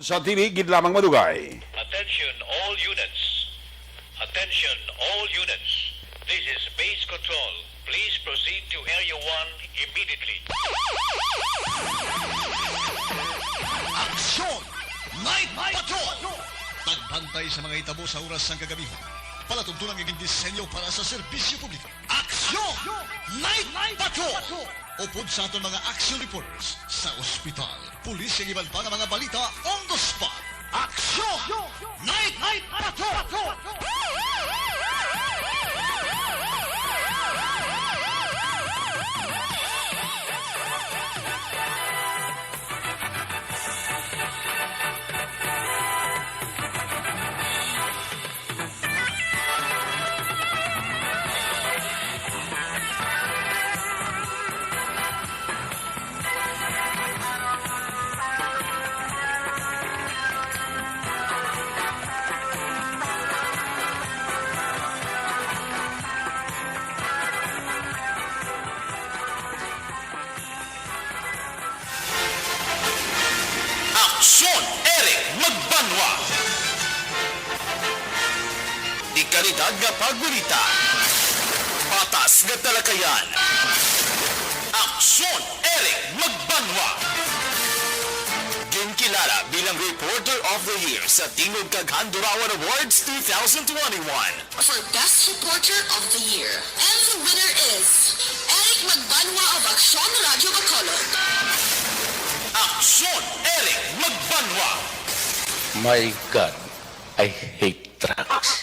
Sa tiligid lamang madugay. Attention all units. Attention all units. This is base control. Please proceed to Area 1 immediately. Aksyon! Night Patrol! Tagbantay sa mga itabo sa oras ng kagabihan. Palatuntunang iging disenyo para sa serbisyo publiko. Aksyon! Night Patrol! Upod sa aton mga action reporters sa ospital, pulis ang iban pa ng mga balita on the spot. Aksyon! Night Patrol! Aksyon Eric Magbanwa. Di kalidad nga pagbalita. Patas nga talakayan. Aksyon Eric Magbanwa. Ginkilala bilang Reporter of the Year sa Tingog kag Handurawan Awards 2021. For Best Reporter of the Year. And the winner is Eric Magbanwa of Aksyon Radio Bacolod. Aksyon Eric Magbanwa. My God, I hate trucks.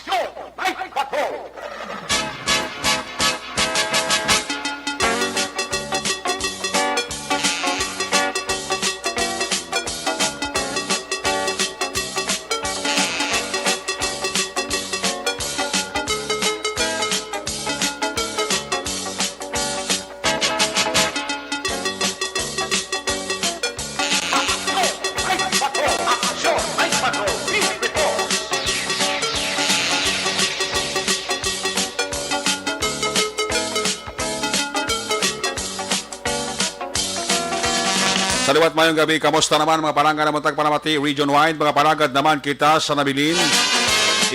Saliwat mayong gabi, kamusta naman mga palangga ng Matag Panamati region-wide, mga palagad naman kita sa nabilin.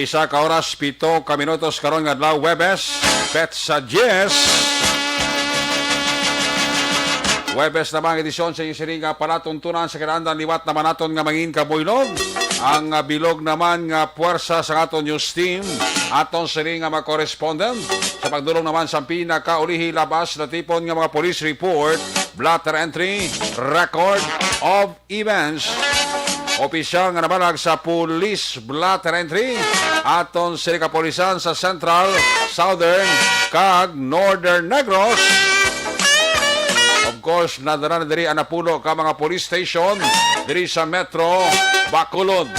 Isa ka oras, 7 ka minutos karon nga adlaw Webes, Petsa 10. Webes namang edisyon sa inyong siring nga palatuntunan sa kinandan liwat naman naton nga mangin kabuylog. Ang bilog naman nga puwersa sa aton news team, aton siring nga mga correspondent. Sa pagdulong naman sa pinakaulihi labas na tipon nga mga police report, blotter entry, record of events. Opisyal nga nabalag sa police blotter entry, aton siring kapolisan sa Central, Southern, kag Northern Negros. Of course, nadara na diri ang napulo ka mga police station diri sa Metro Bacolod.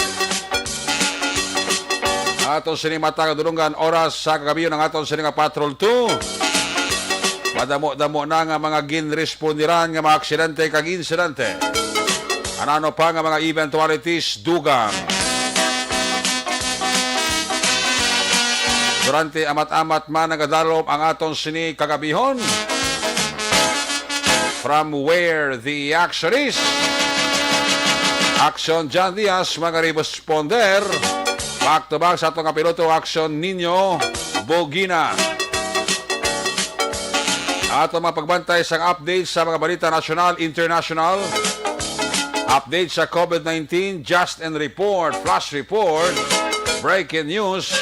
Aton sining matag dulungan oras sa kagabi ng aton sining patrol 2. Madamo-damo na nga mga ginrespondiran nga mga aksidente kag insidente. Anano pa nga mga eventualities dugang. Durante amat-amat man nagadalom ang aton sini kagabihon. From where the action is. Action John Diaz, mga responder. Back to back sa itong kapiloto, Action Nino Bogina. Ato mga pagbantay sa update sa mga balita nasyonal, international. Update sa COVID-19, Just and Report, Flash Report, Breaking News,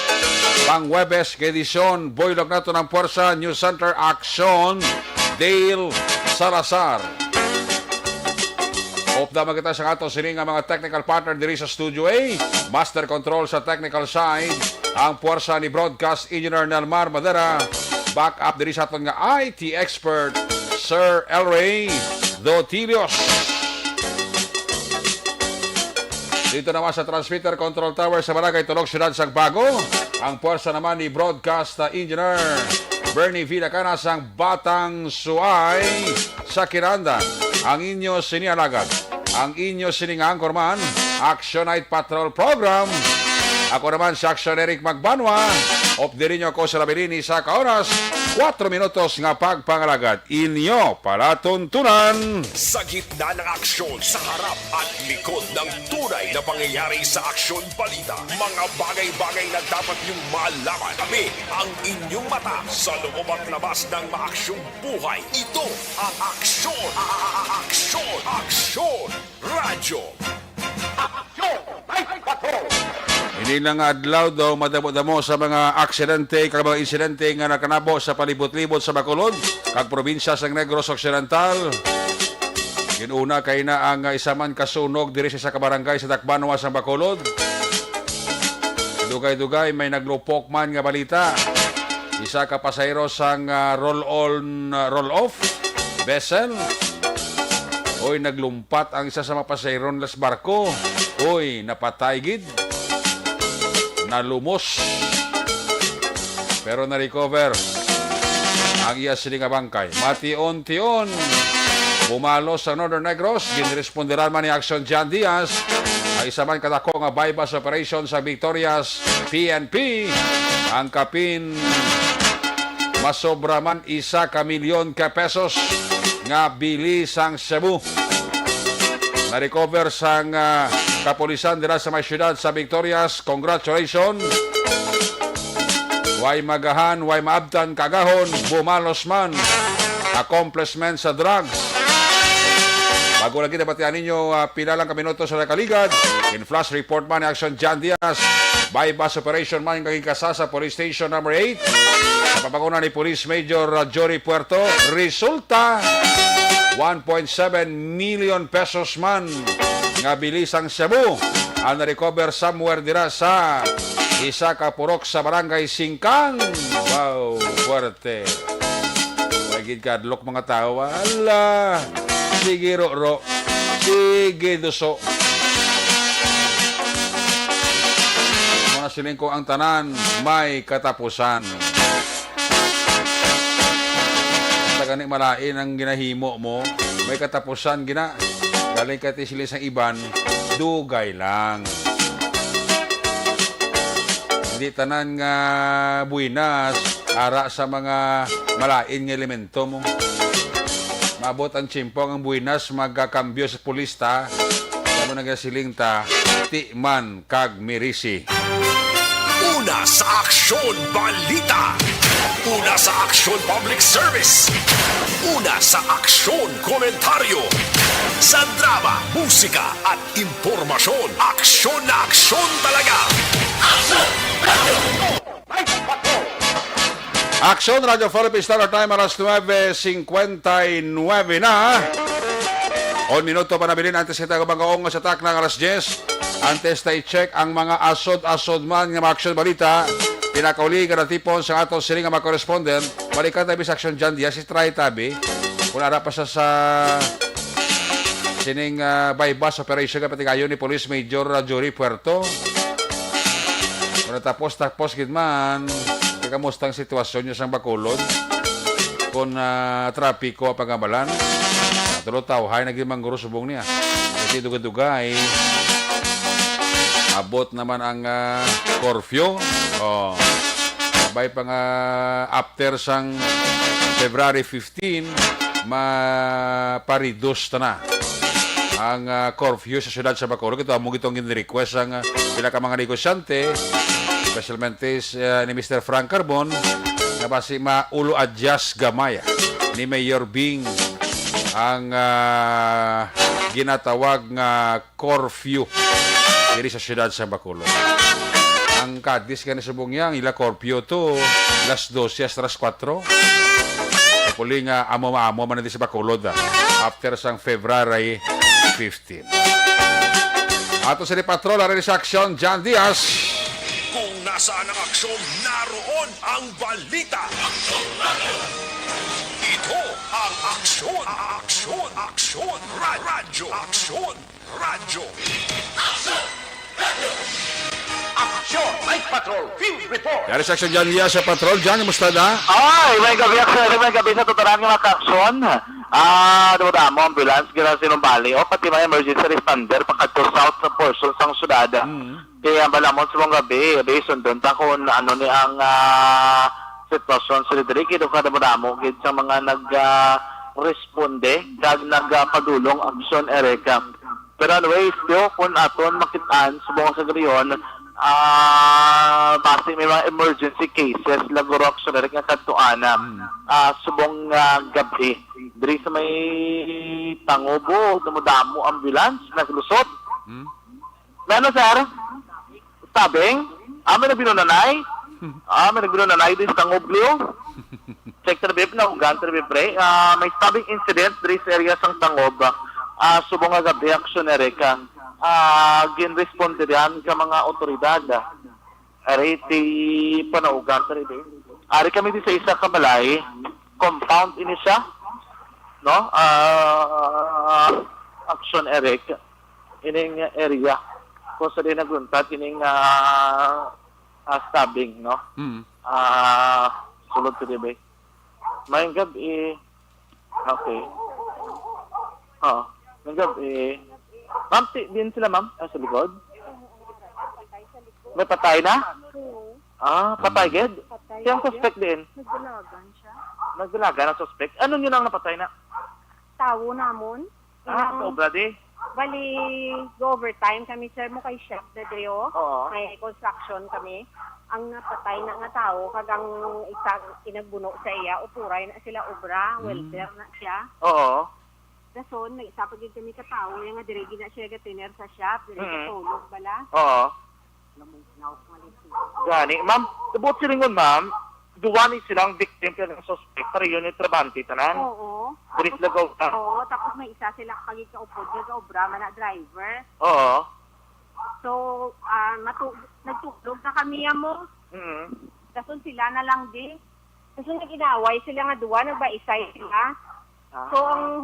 pang Webes edisyon, Boylog na ito ng Puwersa, News Center, Action, Dale Salazar. Opdama kita sa ato sining mga technical partner diri sa Studio A. Master Control sa technical side, ang puwersa ni Broadcast Engineer Nelmar Madera. Back up diri sa aton nga IT expert, Sir Elray Dotilios. Dito naman sa transmitter control tower sa Barangay Tulog, Siyudad Sagbago, ang puwersa naman ni Broadcast Engineer Bernie Villacanas, ang Batang Suay sa Kirandan. Ang inyo sinialagad, ang inyo sining anchorman, Action Night Patrol Program, Ako naman si Action Eric Magbanwa. Of the rin ako sa Labilini sa kaoras. 4 minutos nga pagpangalagad. Inyo palatuntunan. Sa gitna ng aksyon, sa harap at likod ng tunay na pangyayari sa Aksyon Balita. Mga bagay-bagay na dapat niyong malaman. Kami ang inyong mata sa loob at labas ng maaksyong buhay. Ito ang Aksyon! Aksyon! Aksyon! Radyo! Hindi lang adlaw daw madamo-damo sa mga aksidente kag mga insidente nga nakanabo sa palibot-libot sa Bacolod kag probinsya sa Negros Occidental. Ginuna kay na ang isa man kasunog diri sa kabarangay sa Tacbanwa sa Bacolod. Dugay-dugay may naglupok man nga balita. Isa ka pasahero sang roll-off vessel. Oy, naglumpat ang isa sa mga pasahero ng barko. Oy, napatay gid. Nalumos. Pero na-recover ang iya siling nga bangkay. Mation-tion bumalo sa Northern Negros. Ginresponderan man ni Action John Diaz. Ang isa man kadako nga bypass operation sa Victorias PNP. Ang kapin masobra man 1 milyon ka pesos nga bili sang Cebu. Na-recover sang kapulisan dira sa may syudad sa Victorias. Congratulations. Way magahan, way maabtan kagahon, bumalos man. Accomplishment sa drugs. Bago lagi nabatian ninyo, pinalang kaminuto sa nakaligad. In flash report man ni Action John Diaz. Bypass operation man yung kagikasa sa police station number 8. Sa papakunan ni Police Major Jory Puerto. Resulta 1.7 million pesos man nga bilis ang Cebu ang na-recover somewhere dira sa isa ka purok sa barangay Singkang. Wow, fuerte. Magiging kadlok mga tao. Ala, sige ro, sige duso. Mga siling ko ang tanan, may katapusan. Gani malain ang ginahimo mo, may katapusan gina. Galing ka tisilis ang iban, dugay lang. Hindi tanan nga buinas, ara sa mga malain nga elemento mo. Mabot ang tsimpong ang buinas, magkakambyo sa pulista, kamo nagasiling ta, ti man kag mirisi. Una sa Aksyon Balita. Una sa Aksyon Public Service. Una sa Aksyon Komentaryo. Sa drama, musika at impormasyon. Aksyon na aksyon talaga. Action Radio Philippines Standard Time alas 9:59 na. 1 minuto pa nabilin antes kita ko bang sa tak ng alas 10. Antes tayo check ang mga asod-asod man nga mga aksyon balita. Pinakauli ka na tipon sa atong siling nga mga correspondent. Balikan tabi sa Action John Diaz. Try tabi. Kung ara pa sa sining bypass operation ka pati kayo ni Police Major Jory Puerto. Kung natapos gid man, kamusta ang sitwasyon niya sa Bacolod? Kung trapiko pag-amalan. Tulo tawhay naging mangguro subong niya. Kasi dugay-dugay. Abot naman ang curfew. Oh. Sabay pa nga after sang February 15, mapareduce na ang curfew sa syudad sa Bacolod. Ito among itong gin-request ang pila ka mga negosyante, especialmente ni Mr. Frank Carbon, na basi maulo adjust gamaya ni Mayor Bing ang ginatawag nga curfew diri sa syudad sa Bacolod. Ang kadis ka ni subong yang ila curfew to las 12 hasta las 4. Puli nga amo-amo man di sa Bacolod after sang February 15. Ato sa patrol rin sa Action John Diaz. Kung nasaan ang aksyon, naroon ang balita. Ito ang Aksyon. Aksyon. Aksyon. Radyo. Aksyon. Radyo. Aksyon. Night Patrol. Field Report. Dari sa Action John Diaz sa patrol. John, kamusta na? Ay, may gabi sa tuturan ng mga kaksyon. Damo ambulance, gina sinumbali. O pati mga emergency responder, pagkatto south sa portion sang syudad. Kaya balamon sa mga gabi, based on doon, kung ano ni ang sitwasyon sa Lidri, kito kada mo gid sa mga nag-responde, kag nagpadulong aksyon Erika. Pero anyway, still, kung aton makitaan, subong sa gariyon, base may mga emergency cases, laguro aksyon Erika nga katuana, subong gabi. Diri sa may Tangobo, dumudamo ambulance, naglusot. Ano, sir? Tabing? May nagbinunanay? May nagbinunanay din sa Tangoblio? Check na bib na ugan na bib pre. May stabbing incident diri sa area sang Tangob. Subong nga gabi aksyon Erika. Ginresponde diyan ka mga otoridad. Ari ti panaugan ta rin. Ari kami di sa isa ka balay. Compound ini siya. No? Aksyon Erika. Ining area. Kung sa rin nagruntat, ining stabbing, no? Sulod ko diba? Mayang gabi, okay. Mayang gabi, ma'am, din sila ma'am, sa likod? May patay na? Patay ged? Siyang suspect din? Nagdalagan siya. Nagdalagan ang suspect? Ano nyo lang napatay na? Tawo namon. Sobra di? Bali, go-overtime kami, sir, mo kay Chef na Drio. Oo. May construction kami. Ang napatay na nga tao, kagang isa inagbuno sa iya, upuray na sila obra, welder na siya. Oo. Dason, may isa pagig kami katao, yung nga dirigi na siya gatiner sa shop, dirigi tulog bala. Oo. Lamang sinawag malisi. Gani, ma'am, tubot silingon ma'am, duwani silang victim ka ng suspect, pero yun yung trabante, tanan? Oo. Bilis na go. Oo, tapos may isa sila pagig kaupod, obra, man na driver. Oo. So, nagtulog na kami mo. Dason sila na lang din. Dason nag-inaway sila nga duwa, nagbaisay sila. So, ang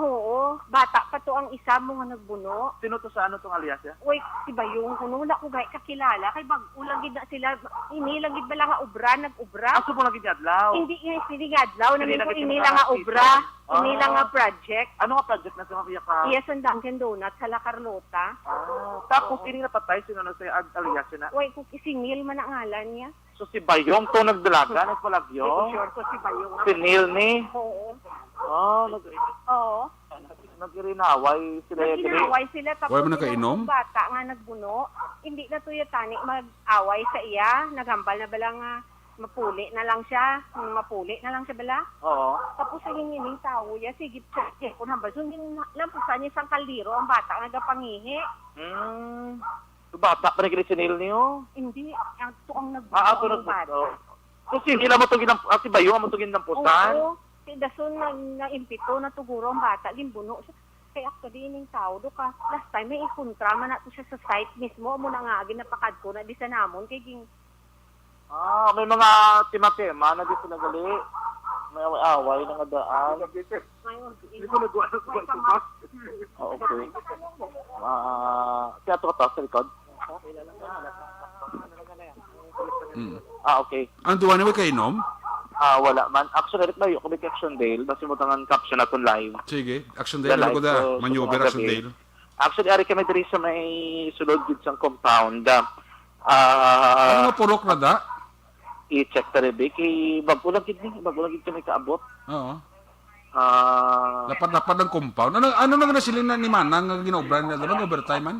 bata pa to ang isa mo nga nagbuno. Sino to sa ano tong alias ya? Uy, si Bayong, kuno na ko gay kakilala. Kay bag-ulagid na sila, inilagid ba lang nga obra, nag-obra? Aso po lagi adlaw. Hindi nga adlaw, namin ko inila nga obra, inila nga project. Ano nga project na sa mga ka? Yes, ang Dunkin Donuts sa La Carlota. Tapos ini napatay sino na sa alias na? Uy, kung isingil man ang ngalan niya. So si Bayong to nagdalaga, nagpalagyo. Hindi ko sure ko si Bayong. Si Neil ni? Oo. Oo. Nagrinaway sila. Nagrinaway sila tapos Wala mo nakainom? yung bata nga nagbuno, hindi na to yatani mag-away sa iya, nagambal na bala nga mapuli na lang siya bala. Oo. Tapos ang hinining tao ya, sigip siya, kung hambal, sundin lampusan niya isang kaldero, ang bata nga nagapangihi. So bata pa rin si Neil niyo? Hindi, ito ang nagbuno Ako ang bata. nagbuno. So si Neil mo to si Bayong mo to ginampusan? Oo. Si Dason na-impito na tuguro ang bata, limbuno siya. Kaya actually, ining tao, last time may ikontra man nato siya sa site mismo, mo na nga, ginapakad ko na di sa namon, kay ging... May mga tema-tema na di sila gali. May away na nga daan. Ngayon, Okay. Kaya to sa likod? Okay. Ang duwa niya kay inom? Wala man. Action Eric Layo, kami Action Dale. Basta mo tangan caption natin live. Sige, action day ko da. Maneuver action day. Action Eric kami diri sa may sulod gid sang compound. Ano nga purok na da? I-check ta rin, bagulang gid kami kaabot. Oo. Ah, Lapad ng compound. Ano na nga sila ni Manang nga ginaobra nila doon? Overtime man?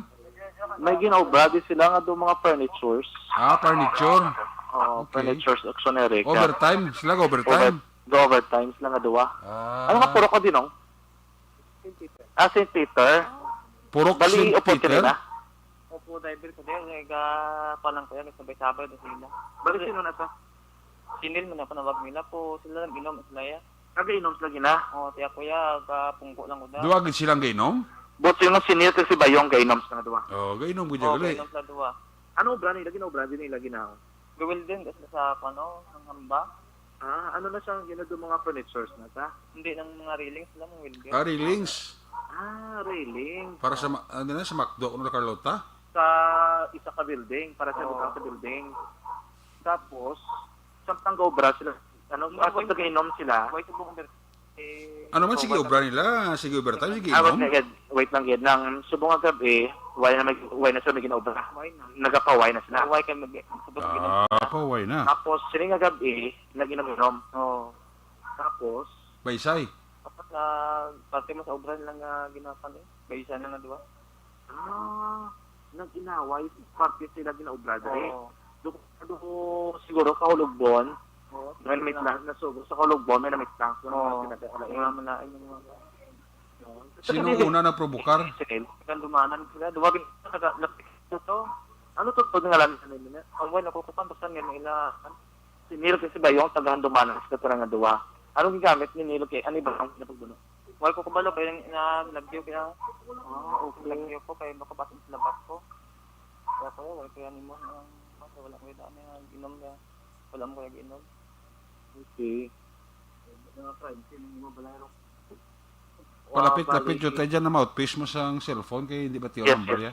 may ginaobra di sila nga do mga furnitures. Furniture. Okay. Furnitures Action Eric. Overtime. Sila ga overtime. Overtime sila nga duwa. Ano nga puro ko din, no? St. Peter. Purok Bali, St. upo ka Peter. nila. Opo, driver ko din. Palang ko yan. Sabay-sabay na sila. Bali, sino na sa? Sinil mo na panawag nila po. Sila lang inom sila ya. Nag-inom sila gina. O, tiya kuya, kapungko lang ko na. Duwag silang gainom? But sino sinil kasi Bayong kainom sila nga duwa. Gainom ko O, gali. inom sila duwa. Ano obra nila? Ginaobra din nila ginawa. Gawil din kasi sa ano, ng hamba. Ano na siyang ginado mga furnitures na ta? Hindi ng mga railings sila, mga wilder. Railings. Railing. Para sa, sa McDo, ano na Carlota? Sa isa ka building, para sa bukang sa building. Tapos, samtang obra sila. After nag-inom sila. Wait, subong Ano man, sige obra nila. Sige overtime, sige inom. Wait lang, Ged. Nang subong ang gabi, Way na sila may ginaubra. Why na? Nagapaway na sila. Why kayo sabot ginom? Paway na. Tapos sila nga gabi, naginom-inom. Oo. Tapos, Baysay. Dapat na parte mo sa obra lang nga ginapan eh. Baysa na nga, di ba? nag-inaway, parte sila ginaubra dali. Oo. Doon siguro kahulugbon, Oo. may namit lang, nasugo sa kahulugbon, may namit lang. So, Oo. pinag-alain. Mga malain yung mga... Sino una na provokar? Kandumanan sila. Duwagin nagapik na to. Ano to nga lang sa nila? Ang buwan nakukupan, basta nga nila... Si Nilo kasi ba yung tagahandumanan sa turang nga duwa? Anong gigamit ni Nilo kay ano ba ang napagbuno? Wala ko kabalo, kaya nag-view kaya... Okay. Nag-view ko, kaya makabasa sa labas ko. Kaya wala kaya ni mo. Wala ko yung daan na ginom niya. Wala mo kaya ginom. Okay. Palapit-lapit yun tayo dyan na mouthpiece mo sa cellphone kaya hindi ba tiyo Yes, number yes. ya?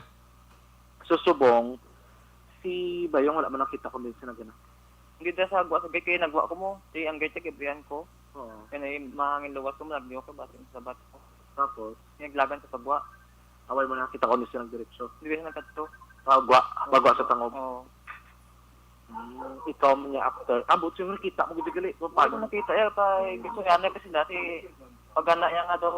Susubong, si Bayong wala man nakita ko din sa nagana. Hindi dahil sa agwa, sabi kayo nagwa ko mo. Si ang gaya kibrihan ko. Oo. Kaya na mahangin luwas ko, nag-view ko, basta sa bat ko. Tapos, Naglaban sa pagwa. away mo nakita ko din sa nagdiretso. Hindi ba siya nagkatto? Bagwa sa tangob. Oo. Ikaw mo niya after. Abot yung nakita mo gudi gali. Paano Paano? nakita yan? Gusto nga na kasi dati, pag gana yan nga daw,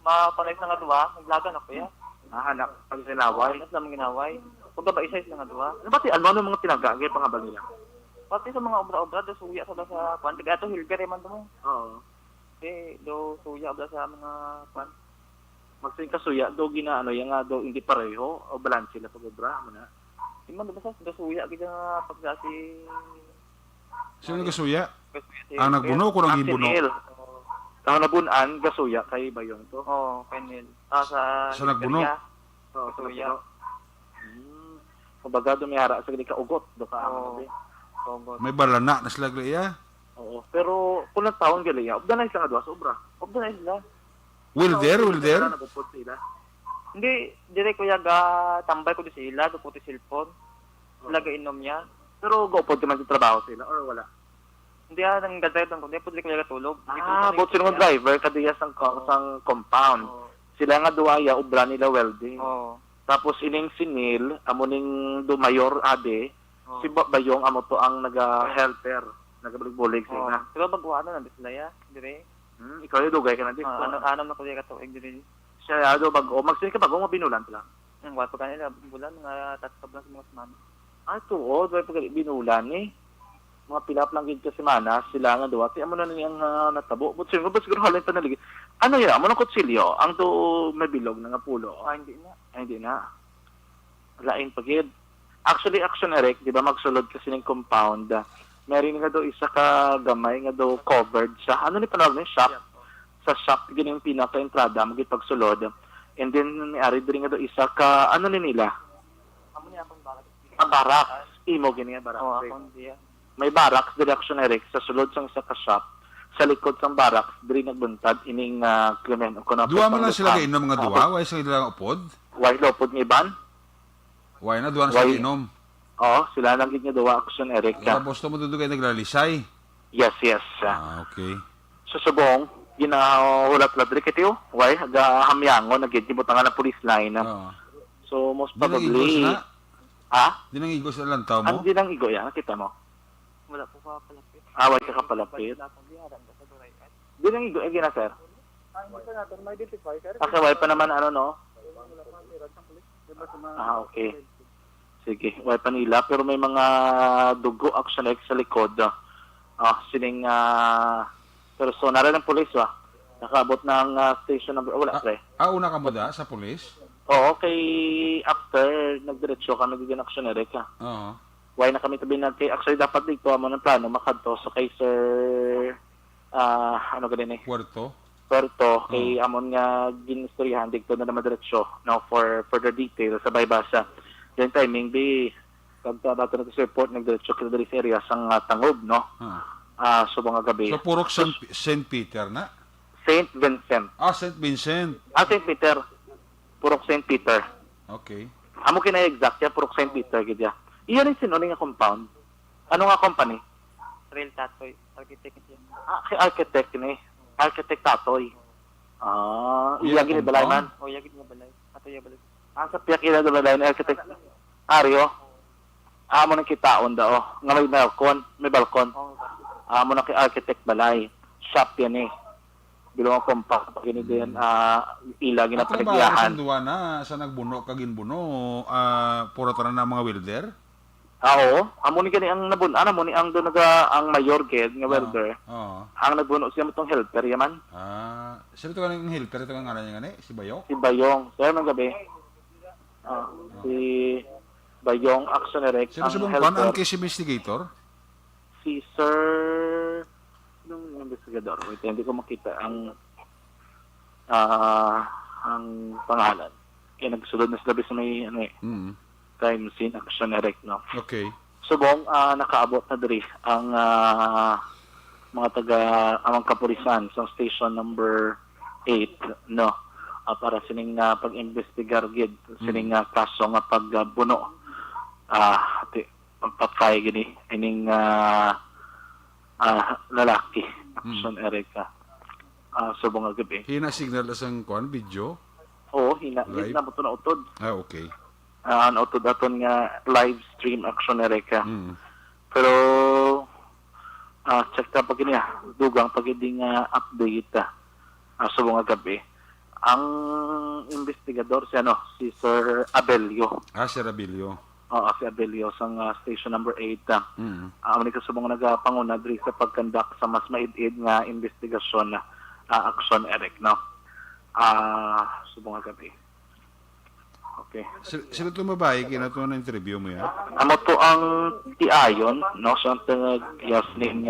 mapanay na nga duwa, naglagan ako yan. Nahanap pag sinaway. Mas naman ginaway. Pag ba isa na nga duwa. Ano ba ti ano mga tinagagay pangabal nila? Pati sa mga obra-obra, do suya sa kwan. Tiga ito, Hilber, man mo. Oo. Eh, do suya obra sa mga kwan. Magsin kasuya do gina ano yang nga do hindi pareho o balance sila pag obra mo na. Di man, do suya, gina nga pagdasi... Sino kasuya? Kasuya, Ang nagbuno ko nang gibuno. Ang nabunan gasuya kay Bayong to. Oo, Penel. Sa nagbuno? Oo, Kasuya. Kumbaga dumihara sa gali ka ugot do ka Oo. ano. Togot. May balana na sila ya. Oo. Pero kung nang taon gali ya, obda na sila nga duwa sa obra. Obda na sila. Will there? Nagupod sila. Hindi, dire ko yaga, tambay ko di sila, duputi cellphone. Sila inom niya. Pero gupod man sa trabaho sila or wala. Hindi nang gadayad ko, hindi po di ko yaga tulog. Bot sila ng driver kadiya sang compound. Sila nga duwaya obra nila welding. Oo. Tapos ining sinil, amo ning do mayor ade, si Bayong amo to ang naga-helper, nagabulig-bulig Oo. sila. Pero bagwa na sila ya, dire. Ikaw yung dugay ka na dito. Ano na ko yaga tuig dire. Siya do bago, magsin ka bago mabinulan pala. Ang wato kanila bulan nga tatab lang sa mga semana. Tuod, way pag binulan eh. Mga pilap lang gid ka semana, sila nga duwa. Amo na niyang natabo. But siguro halin pa naligid. Ano ya, amo ng kutsilyo, ang to may bilog na nga pulo. Hindi na. Hindi na. Lain pagid. Actually, Action Eric, di ba magsulod kasi ng compound. Meron nga do isa ka gamay nga do covered sa ano ni panawag ni shop. Sa shop gini yung pinaka-entrada magit pagsulod. And then may ari diri nga do isa ka ano ni nila? Amo niya akong barak. Barracks. Imo gini nga barracks. Oo, akong diya. May barracks diri Action Eric sa sulod sang isa ka shop. Sa likod sang barracks diri nagbuntad ining krimen ko na. Duwa man lang sila kainom mga duwa? Why sila lang upod? Why lopod ni Iban? Why na duwa na sila inom? Oo, sila lang gid nga duwa Action Eric. Tapos to mo dudugay naglalisay. Yes, yes. Okay. Sa subong, ginahulat ladri kitiyo. Why? Hamyango, nagitibutangan ng police line. Oo. So, most Di nang igos probably... na? Ha? Di nang igos na lang tao mo? Ang di nang igo yan, nakita mo? Wala po ka palapit. Away ka kapalapit. Di nang igo, gina sir. Kasi why pa naman ano no? Okay. Sige, why pa nila. Pero may mga dugo Action X sa likod. Sining person. Nara ng police nakaabot ng station number. Wala pre. Una ka mo da sa pulis? Oo, kay after nagdiretso ka nagiging Action Eric ka. Oo. Why na kami tabi na kay actually dapat dito amo ng plano makadto so kay Sir ano ganun eh. Puerto? Puerto kay amon nga ginistoryahan dito na madiretso no for further details sa baybasa. Then timing be kagta dato na sa report nagdiretso kay diri sa area sang Tangob no. So mga gabi. So purok St. Peter na? St. Vincent. St. Vincent. St. Peter. Purok St. Peter. Okay. Amo kinay exact ya purok St. Peter gid ya. Iyan yung sinunod nga compound. Ano nga company? Real Tatoy. Architect niya. Architect ni. Architect Tatoy. Iya gini balay man. O, yagid nga balay. Ato ya balay. Sa piyak ila do lain architect Ario. Amo nang kitaon daw nga may balkon. Amo na kay architect balay. Shop yan eh. Bilong compact pag ini din ila gina Trabaho panagyahan. sa duwa na sa nagbuno kaginbuno, puro tanan na mga welder. Oo, amo ni gani ang nabun, mo ni ang do naga ang mayor ged nga welder. Oo. Ang nagbuno siya mo tong helper yaman. Sino to kanang helper ito ang ngalan niya gani? Si Bayok? Si Bayong, sir man gabi. Si Bayong Action Erect Sino sa bang ang case investigator? si Sir nung investigador. Wait, hindi ko makita ang pangalan. Kaya nagsulod na sila sa may ano eh. Crime Scene Action Erect, no? Okay. Subong, nakaabot na diri ang mga amang kapulisan sa station number 8, no? Para sining pag-investigar gid sining kaso nga pagbuno. Pagpatay gini ining lalaki Action Erect. Subong nga gabi. Hina signal asang video? Oo, hina Live? na mo to na utod. Okay. Nautod aton nga live stream Action Erect. Pero check ta pag niya dugang pag nga update sa mga gabi ang investigador si Sir Abelio. Si Rabilio. Si Abelio sa station number 8. Ni kasubong nagapanguna diri sa pagkandak sa mas maid-id nga investigasyon Action Erect, no. Subong nga gabi. Okay. Sino ito mabahay? Kinato na interview mo yan? Amo to ang tiayon, no? So, ang yasning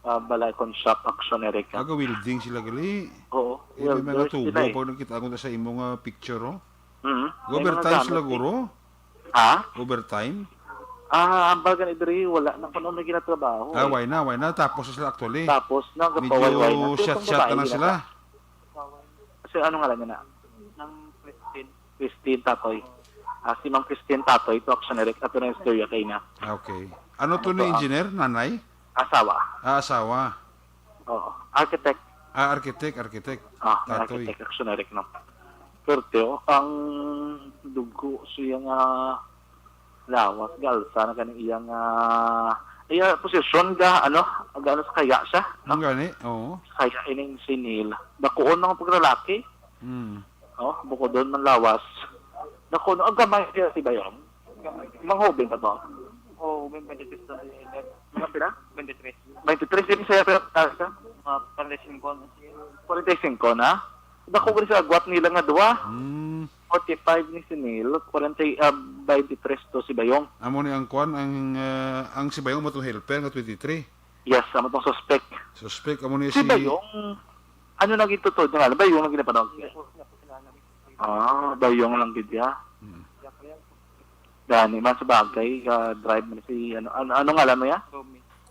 balay shop Action Erect. Welding sila gali. Oo. May mga tubo. Pag nakita ko na sa imong picture, overtime sila guro? Overtime? Ang bagan idri, wala na kuno may ginatrabaho. Why na? Tapos sila actually. Tapos na, gapaway-way na. Medyo shot na sila. Kasi ano nga lang na? Christine Tatoy. Si Ma'am Christine Tatoy, ito Action Erect, at ito na yung story kay na. Okay. Ano to na engineer? Nanay? Asawa. Asawa. Oo. Architect. Architect. Tatoy. Architect Action Erect, no. Pero ang dugo siyang lawas, galsa na kaning iyang posisyon gaano sa kaya siya. Ang gani? Oo. Kaya ining sinil. Dakuon ng paglalaki. Bukod doon man lawas. Nakuno, ang gamay siya si Bayong. Manghubing pa to. Oo, 23 na siya. Mga pila? 23. 23 din siya, pero ka? 45 na siya. 45 na? Nakuha siya, agwat nila nga duwa. 45 ni Sinil, 23 to si Bayong. Amo ni ang kwan, ang si Bayong mo itong helper nga 23. Yes, amo itong suspect. Suspect, amo ni Si Bayong, ano naging totoo niya nga? Bayong lang ginapanog. Bayong lang gidya. Dani man sa bagay, drive man si, ano nga alam mo ya?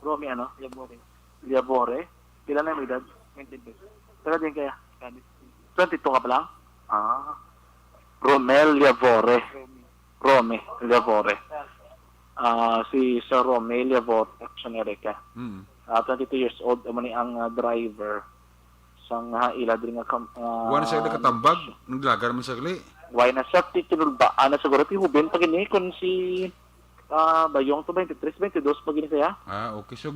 Romy ano? Liabore. Pila na yung edad? 22. Taga din kaya? 22 ka pa lang? Romel Liavore. Romy Liavore. Si Sir Romel Liavore, Action Erect. 22 years old, ni ang driver sang ila din nga Wala siya nakatambag, naglaga naman sa gali. Why na siya tinulbaan na siguro ti hubin pag ini kun si Bayong to 23, 22 pag ini saya. Okay. So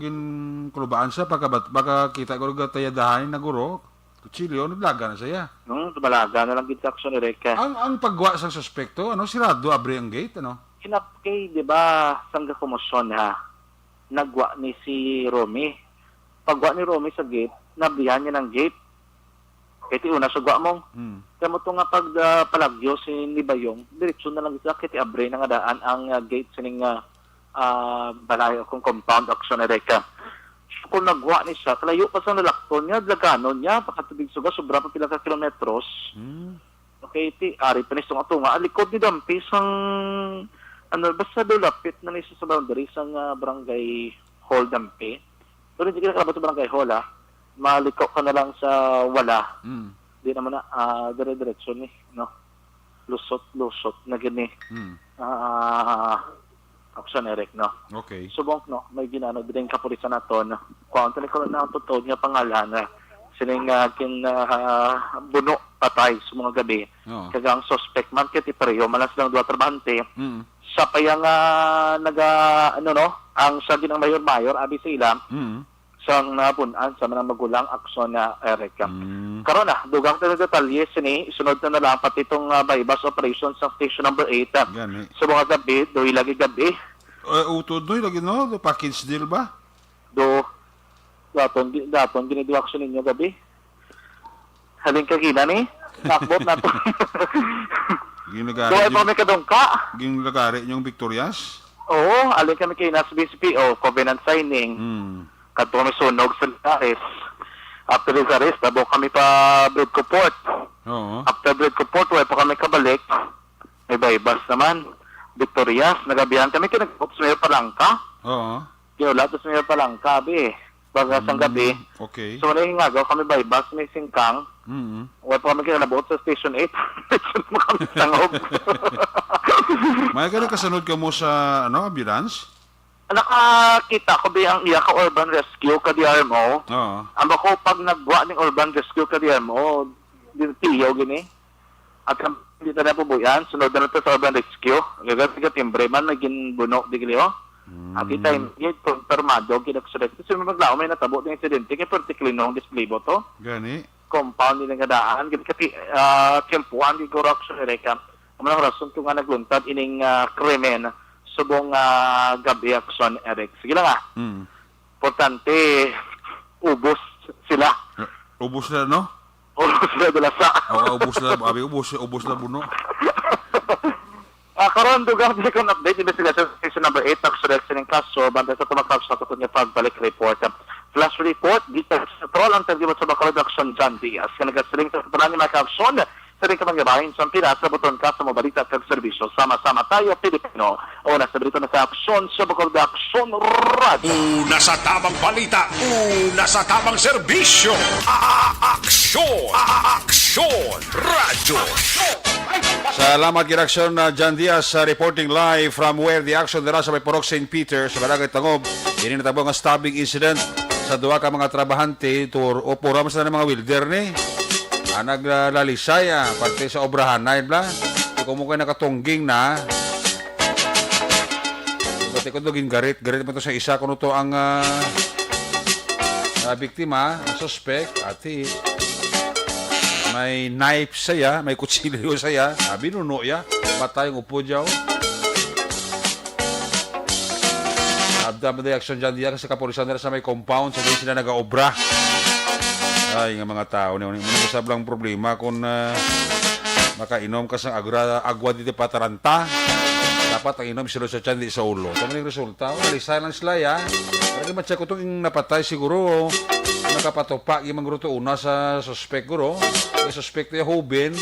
kulubaan siya baka kita ko tayadahan na guro. Kutsilyo, naglaga na siya. Tumalaga na lang gid sa Action Erect. Ang pagwa sa suspekto, sirado abre ang gate, Hinapkay, di ba, sangga komosyon nagwa ni si Romy. Pagwa ni Romy sa gate, nablihan niya ng gate. Kaya una sa gwa mong. Kaya mo ito nga palagyo si ni Bayong, diretsyon na lang isa, kaya abre na nga daan ang gate sining balay akong compound Action Erect. So, kung nagwa ni siya, talayo pa sa nalakton niya, laganon niya, pakatubig suga, sobra pa pila ka kilometros. Okay, ari pa nisong ato nga, alikod ni Dampis ang, basta lapit na niya sa boundary sang barangay Hall Dampi. Pero hindi ka nakalabot sa barangay Hall, maliko ka na lang sa wala. Di naman na, dire-diretso ni, no? Lusot na gini. Action Erect, no? Okay. Subong, no? May ginano, din kapulisan na to, no? Kung ito ni na ang totoo niya pangalan, sining buno patay sa mga gabi. Oo. Kagang suspect man kiti pareho malas lang duwa trabahante. Mm. Sa payang ang sa ginang mayor abi sila Mm. sang napunan sa mga magulang akson na Eric. Mm. Karon na dugang na detalye sini isunod na lang pati itong bypass operation sa station number 8. Gani. Sa mga gabi, doy lagi gabi, Utod doy lagi no, the package deal ba? daton giniduaksyon ninyo gabi. Halin ka gina ni, nakbot na to. Ginagari Doon pa may kadungka. ginagari yung Victorias. Oo, alin kami kay Nas BCPO, covenant signing. Mm. Kadto kami sunog sa arrest. After this arrest, tabo kami pa Bridco Port. Oo. After Bridco Port, wala pa kami kabalik. May bypass naman. Victorias, nagabihan kami kinagpot sa Mayor Palangka. Oo. Kaya sa Mayor Palangka, abi. Baga sang gabi. Okay. So, wala yung ngagaw kami bypass, may singkang. Mm. Wala pa kami kinalabot sa Station 8. Station mo kami tangob. May ka kasunod ka mo sa ambulance? Nakakita ko ba ang iya ka Urban Rescue ka DRMO? Oo. Ang bako pag nagwa ng Urban Rescue ka DRMO, tiyaw gini. At dito na po buyan, sunod na ito sa Urban Rescue. Gagat ka timbre man, naging buno, di gili At time, yun, permado, kinaksulit. Kasi maglao, may natabo ng insidente, kaya particularly nung display mo to. Gani. Compound din ang kadaan. Kasi kempuan, di ko reaction reka. Ang mga rason kung nga nagluntad, ining krimen, subong gabi akson, Eric. Sige lang Mm. Importante, ubos sila. Ubus na, no? Ubos sila dala sa. Oo, ubus na. Abi, ubus na buno. Karon dugang di ko update investigation station number 8 ng selection ng kaso banda sa tumakap sa tutun niya pagbalik report. Flash report dito sa troll ang tergibot sa Bacolod Action John Diaz. Kanagasiling sa tutunan ni Mike Action sa rin kamang gabahin sa pinas sa buton ka sa mobalita at serbisyo. Sama-sama tayo, Pilipino. O nasa brito na sa aksyon sa Bacolod Action Radio. Una sa tamang balita, una sa tamang serbisyo. Aksyon! Aksyon! Radyo! Salamat ginaksyon na John Diaz reporting live from where the action dira sa may Porok St. Peter sa Barangay Tangob. Ini natabo nga stabbing incident sa duha ka mga trabahante o pura man sa mga welder ni. Naglalisay parte sa obrahan na bla. Kung mo kayo nakatungging na. Pati ko dogin garit mo to sa isa kuno to ang biktima, ang suspect ati may knife saya, may kutsilyo saya. Binuno ya, patay ang upo dyaw. Abda mo action dyan diya kasi kapulisan nila sa may compound sa sila nag-aobra. Ay, nga mga tao niya. Muna sablang problema kung makainom ka sa agwa dito pataranta. Dapat ang inom sila sa tiyan di sa ulo. Tama yung resulta. Nalisay lang sila ya. Pero matya ko itong napatay siguro. Nakapatopa yung mga gruto una sa suspect guro. Yung suspect niya hubin.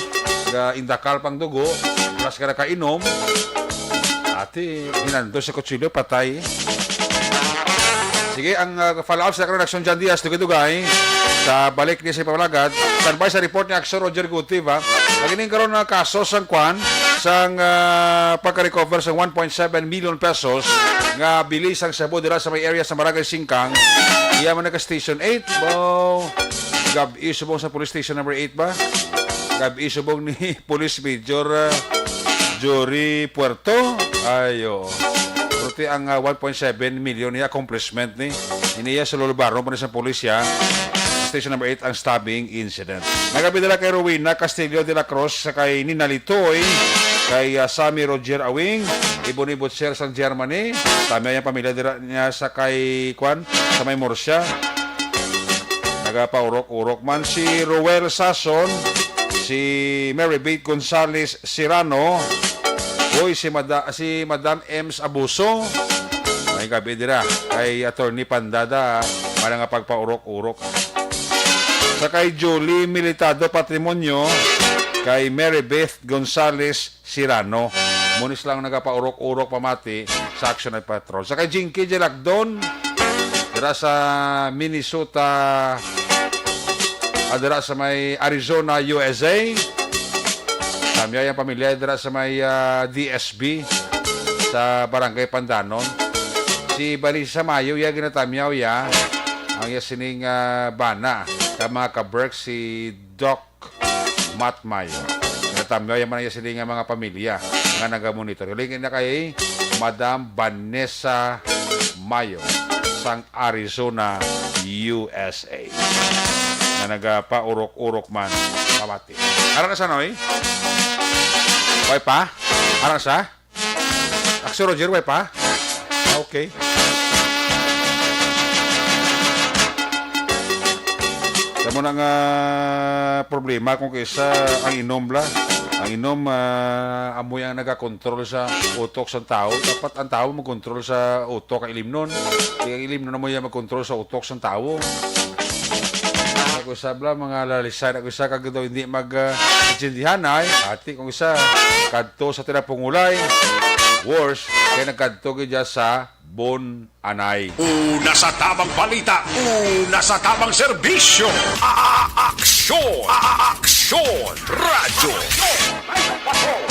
Indakal pang dugo. Plus ka nakainom. Ati, hinando sa kutsilyo, patay. Sige, ang follow-up sa reaction dyan Diaz, tugay-tugay. Sa balik niya sa Pamalagat. Standby sa report ni Aksyon Roger Guti, ba? Nagining karoon na kaso sang kwan sang pagka-recover sa 1.7 million pesos nga bilis ang sabo dira sa may area sa Barangay Singkang. Iya man naka-station 8. Bo, gabi subong sa police station number 8 ba? Gabi subong ni Police Major Jory Puerto. Ayo. Puti ang 1.7 million niya accomplishment ni. Iniya sa Lolobaro pa sa pulisya. Station number 8 ang stabbing incident. Nagabidala kay Rowena Castillo de la Cruz sa kay Nina Litoy, kay Sammy Roger Awing, Ibonibot Sir sang Germany, tama yung pamilya niya sa kay Kwan, sa may Murcia. Nagapaurok-urok man si Ruel Sason, si Mary Beth Gonzales Sirano, si Madam Ems Abuso, may gabi dira kay Attorney Pandada, para nga pagpaurok-urok. Sa kay Julie Militado Patrimonio, kay Mary Beth Gonzales Sirano. Munis lang nagapaurok-urok pamati sa Action at Patrol. Sa kay Jinky Jelagdon, dira sa Minnesota, dira sa may Arizona, USA. Tamya yung pamilya dira sa may DSB sa Barangay Pandanon. Si Balisa Mayo, ya ginatamyaw ya, ang yasining bana. Mga ka-Berk si Doc Matmayo. Natamyo yaman niya sila nga mga pamilya nga nagamonitor. Hilingin na kay Madam Vanessa Mayo sang Arizona, USA. Na nagpa-urok-urok man pamati. Arang na sa noy? Way pa? Arang sa? Aksyo Roger, way pa? Okay. Tamo nang problema kung kaysa ang inom la. Ang inom, amoy ang nagakontrol sa utok sa tao. Dapat ang tao magkontrol sa utok ang ilimnon. Kaya ang ilimnon amoy ang magkontrol sa utok sa tao. Ako isa bla, mga lalisay. Ako isa kagado hindi mag-intindihan ay. Ati kung isa, kadto sa tinapungulay. Worse, kaya nagkadto kaya sa Bon Anay. Una sa tamang balita, una sa tamang serbisyo. Aksyon! Aksyon! Radyo!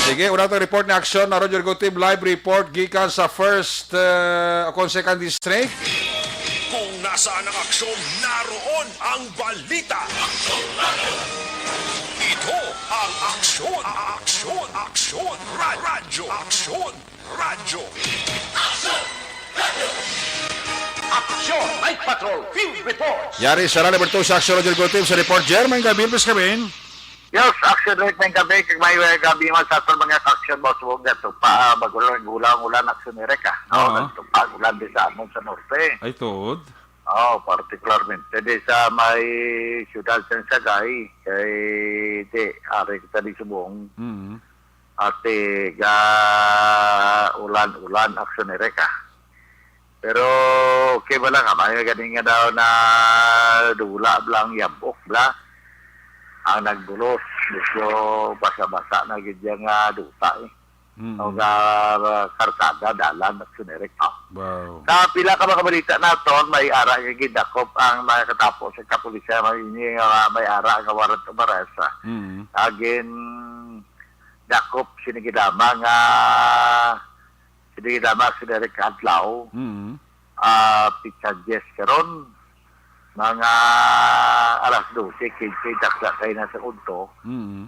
Sige, una itong report na aksyon na Roger Go Team live report gikan sa first o second district. Kung nasaan ang aksyon, naroon ang balita. Ito ang aksyon! Aksyon! Aksyon! Radyo! Aksyon! Radyo! Aksyon! Night Patrol Field Reports! Yari, Sara Liberto sa aksyon Roger Go Team sa report. Jermaine Gabil, please kabin. Yes, action rate ng gabi. Kag may gabi man sa mga action boss mo gato pa magulang action ni Reka. Oo. Pagulan din sa amon sa norte. Ay, tuod. Oh, particularmente di sa may siyudad sa Sagay kay di ari kita di subong. Ate ga ulan action ni Reka. Pero okay ba lang may ganing nga daw na dula blang yabok bla. Ang nagbulos, gusto basa-basa na gidya nga duta eh. O nga karkada, dalan, at sunerek. Wow. Sa pila ka mga balita naton, may ara nga gidakop ang mga katapos sa kapulisya, may ara nga warrant of arrest. Agin, dakop sinigidama nga sunerek adlaw. Pitsadjes karon. Mga alas 12, kinsi dakla kayo na sa unto.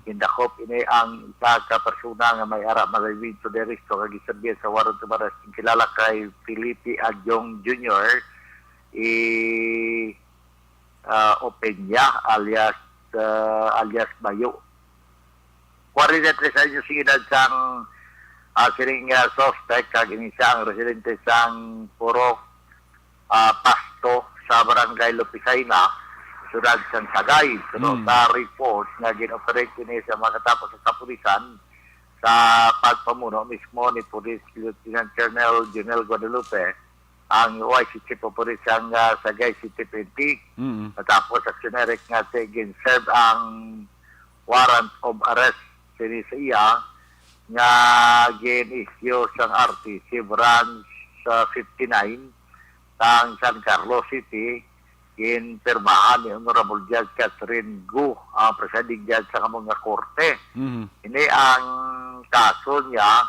Indakop ini ang isa ka persona nga may ara malawid to deristo kag giserbiya sa warrant of arrest. Kilala kay Felipe Adyong Jr. Openya alias Bayo. 43 anyos edad sang siring suspect kag ini sang residente sang Purok Pasto sa barangay Lupisayna, sudad sa Sagay. Sa report na ginoperate ni sa mga katapos sa kapulisan sa pagpamuno mismo ni Police Lieutenant Colonel Junel Guadalupe, ang OIC Chief of Police ang Sagay City PNP. Katapos aksyonerik nga gin-serve ang warrant of arrest siya nga gin-issue sa RTC branch 59 ang San Carlos City in pirmahan ni Honorable Judge Catherine Gu, ang presiding judge sa mga korte. Ini ang kaso niya,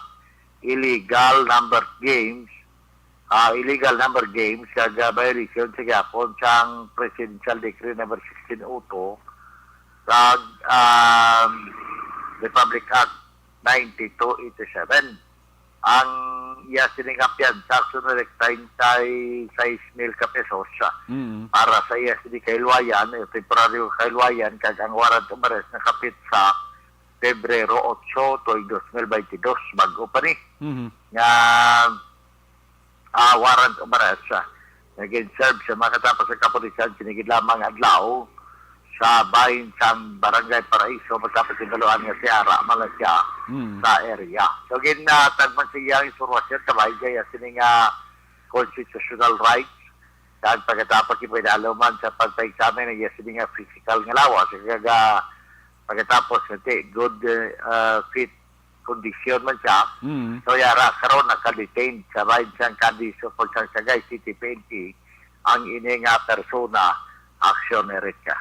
illegal number games kag violation sa gapon sang Presidential Decree number 1602 kag Republic Act 9287. Ang siningapian sa sunrektain kay 6,000 pesos para sa kailwayan, temporary kailwayan kag ang warrant of arrest nakapit sa Pebrero 8 toy 2022 bago pa ni nga warrant of arrest nagin-serve sa mga katapos sa kapulisan sinigid lamang adlaw sa bahin sang Barangay Paraiso matapos inaluan nga si Ara Malasya sa area. So ginatagman siya ang informasyon kabay gaya sining constitutional rights kag pagkatapos ipinaluman sa pagpa-examine ng sining physical nga lawas kag pagkatapos good fit condition man siya. So yara karon naka-detain sa bahin sang Cadizo for Sagay City PNP ang ini nga persona aksyonerik ka.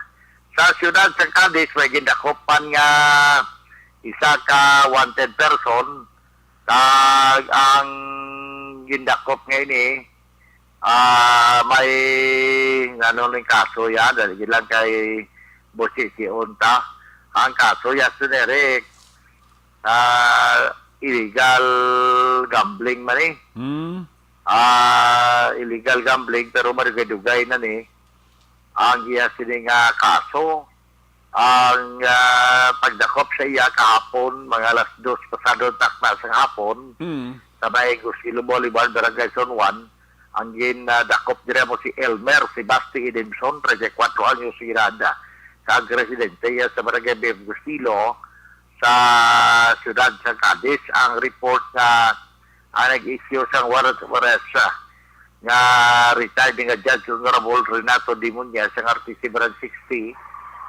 Sa siyudad sa Cadiz, may gindakopan nga isa ka wanted person kag ang gindakop nga ini may kaso yan dahil lang kay Bosisi Unta Ang kaso yasin Eric, illegal gambling man eh. Illegal gambling pero marigay-dugay na ni ang yasin nga kaso. Ang pagdakop sa iya kahapon, mga alas 2 pasado takna sa hapon, sa may Gusilo Bolivar, Barangay Zone 1, ang ginadakop dire mo si Elmer, si Basti Edemson, 34 anyos si Irada, sa residente sa Barangay BF Gusilo, sa siyudad sa Cadiz. Ang report na nag-issue sa warrant of arrest nga retired nga Judge Honorable Renato Dimunya sa RTC Brand 60,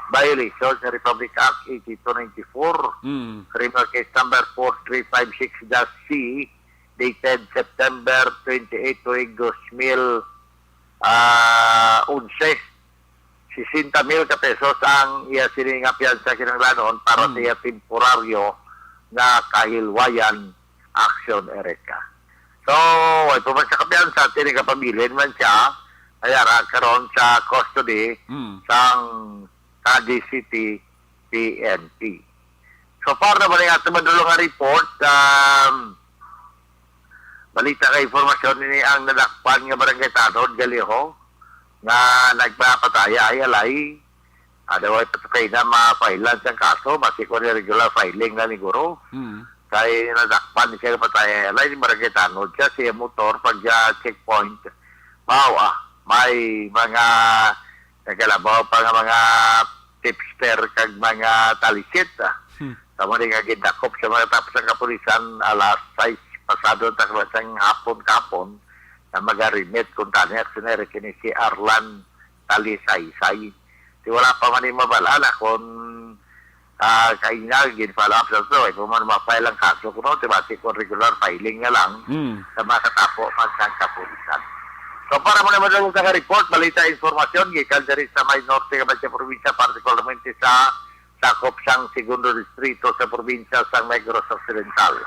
violation sa Republic Act 8294, criminal case number 4356-C, dated September 28 to 2011, 60,000 ka pesos ang iya sining nga piyansa kinanglanon para sa iya temporaryo na kahilwayan action Erika. So, ito man sa kapiyansa, tinigapabilin man siya, ayara karon sa custody sang Cadiz City PNP. So far naman ang ating madulong report, balita ka informasyon ni ang nadakpan nga Barangay Tanod, Galiho, nga nagpapataya ay alay, adaway patakay na ma-failan siyang kaso, masiko ni regular filing na ni Guro. Kaya nadakpan siya pataya ay alay ni Barangay Tanod siya, siya motor pag checkpoint, may mga nagalabaw pa nga mga tipster kag mga talisit. Tama rin nga gindakop sa mga tapos ng kapulisan alas 6 pasado taklasang hapon-kapon na mag-remit kung tanya at sinere kini si Arlan Talisaysay. Di wala pa man yung mabalala kung kainagin follow up sa ito. Kung man ma-file ang kaso ko, diba kung regular filing nga lang sa mga katapo ng kapulisan. So para mo naman lang sa report, balita informasyon, gikan diri sa may norte nga sa probinsya, particularmente sa sakop sang segundo distrito sa probinsya sa Negros Occidental.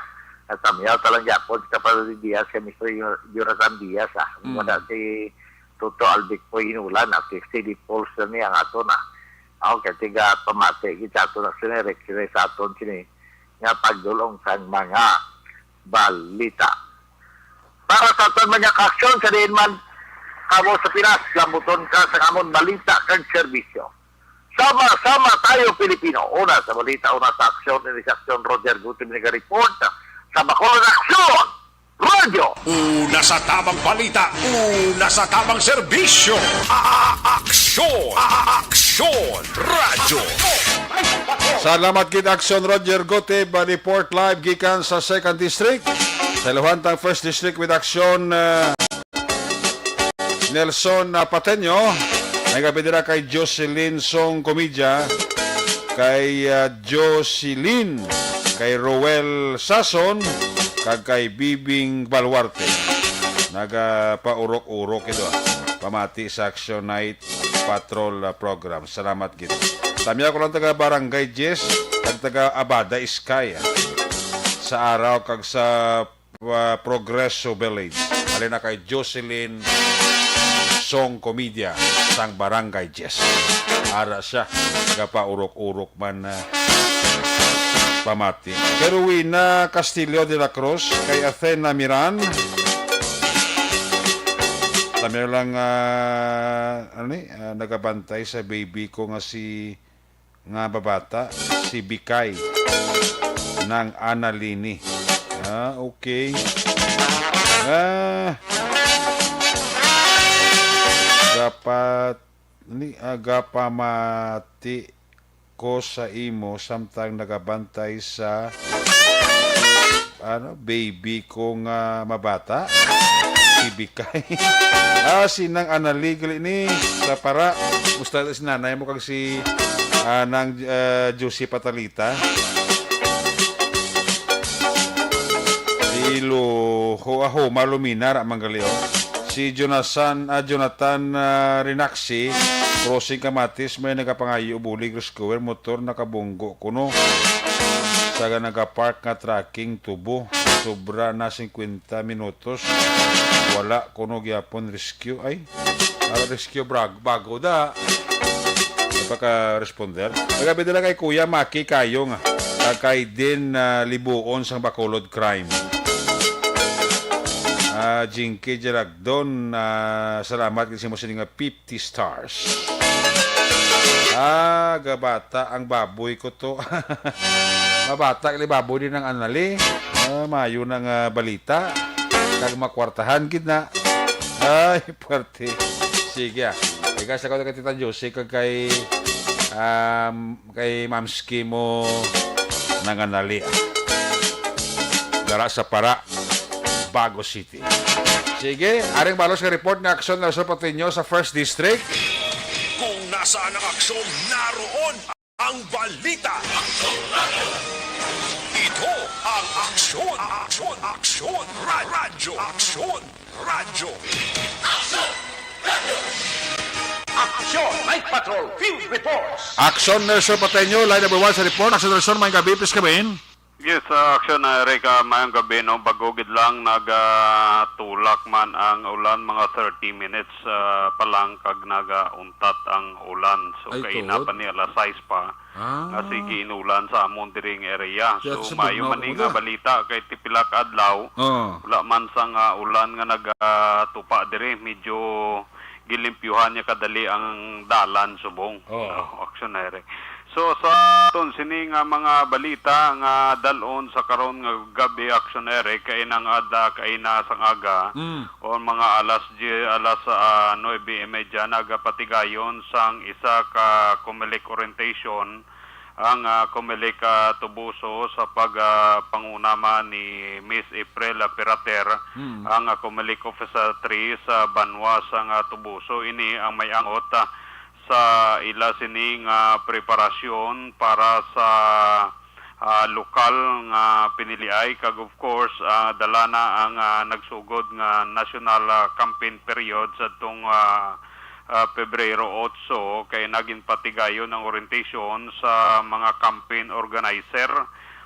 At samiyaw talang yapon sa Padre Diaz, si Mr. Jonathan Diaz, muna si Toto Albic po inulan at si Steady Pulse na niya ang ato na. Ako katiga pamate, kita ato na sinerek, sila sa aton sini, nga pagdulong sa mga balita. Para sa aton mga kaksyon, sa diin man, kamo sa Pinas, lambuton ka sa kamon balita kag serbisyo. Sama-sama tayo Pilipino. Una sa balita, una sa aksyon, ni Aksyon Roger Gutim nag-report sa Bacolod Aksyon Radio. Una sa tamang balita, una sa tamang serbisyo. Aksyon! Aksyon! Radyo! Salamat gid Action Roger Gote, report live gikan sa 2nd District. Sa Luhantang 1st District with Action Nelson Pateño, nagabidira kay Jocelyn Song Comedia, kay Jocelyn, kay Roel Sason, kag kay Bibing Baluarte. Nagapaurok-urok ito. Pamati sa Action Night Patrol program. Salamat gid. Tamiya ko lang taga Barangay Jess, kag taga Abada Iskay sa araw kag sa Progreso Village. Alin na kay Jocelyn Song Comedia sang Barangay Jess. Ara siya nagapaurok-urok man pamati. Keruina Castillo de la Cruz, kay Athena Miran. Tamiya lang nagabantay sa baby ko nga si nga babata, si Bikay ng Analini. Okay. Agapamati ko sa imo samtang nagabantay sa baby ko nga mabata, si Bikay. Sinang Analigali ni sa para gusto si nanay mo kag si nang Josie Patalita. Dilo ho maluminar mangalio. Si Jonathan Rinaxi, crossing Kamatis, may nagapangayo bulig rescuer motor nakabunggo kuno. Saga nagapark nga tracking tubo, sobra na 50 minutos. Wala kuno gyapon rescue ay. Rescue bago da. pagka-responder. Magabi nila kay Kuya Maki kayo nga. Kay din libuon sang Bacolod crime. Jinky Jaragdon, salamat kasi mo sa nga 50 stars. Gabata ang baboy ko to. Mabata kali baboy din ng anali. Mayo ng balita. Kag makwartahan gid na. Ay, parte. Sige. Ika sa ko kay Tita Josie kag kay Mamski mo ng anali. Dara sa para Bago City. Sige, aring balos ka report nga aksyon na sa Patinyo sa 1st District. Kung nasaan ang aksyon, naroon ang balita. Ito ang aksyon, aksyon, aksyon, radyo, aksyon, radyo. Action Night Patrol Field Reports. Aksyon na sa Patinyo, line number 1 sa report. Aksyon na sa may gabi, please kamin. Yes, aksyon na Reka, mayang gabi no, bagugid lang nagatulak man ang ulan, mga 30 minutes pa lang kag nagauntat ang ulan. So kay pa ni alas 6 pa. Sige inulan sa amon diring area. So mayo man nga balita kay tipilak adlaw. Wala man sang ulan nga nagatupa diri, medyo gilimpyuhan niya kadali ang dalan subong. Aksyon na Reka. So sa ton sini nga mga balita nga dalon sa karon nga gabi action ere kay nang ada kay na sang aga o mga alas 9:30 nagapatigayon sang isa ka Comelec orientation ang Comelec Tubuso sa pagpangunama ni Miss April Perater ang Comelec Officer 3 sa Banwa sang Tubuso. Ini ang may angot sa ila sining preparasyon para sa lokal nga piniliay kag of course dala na ang nagsugod nga national campaign period sa tong Pebrero 8 kay naging patigayon ang orientation sa mga campaign organizer.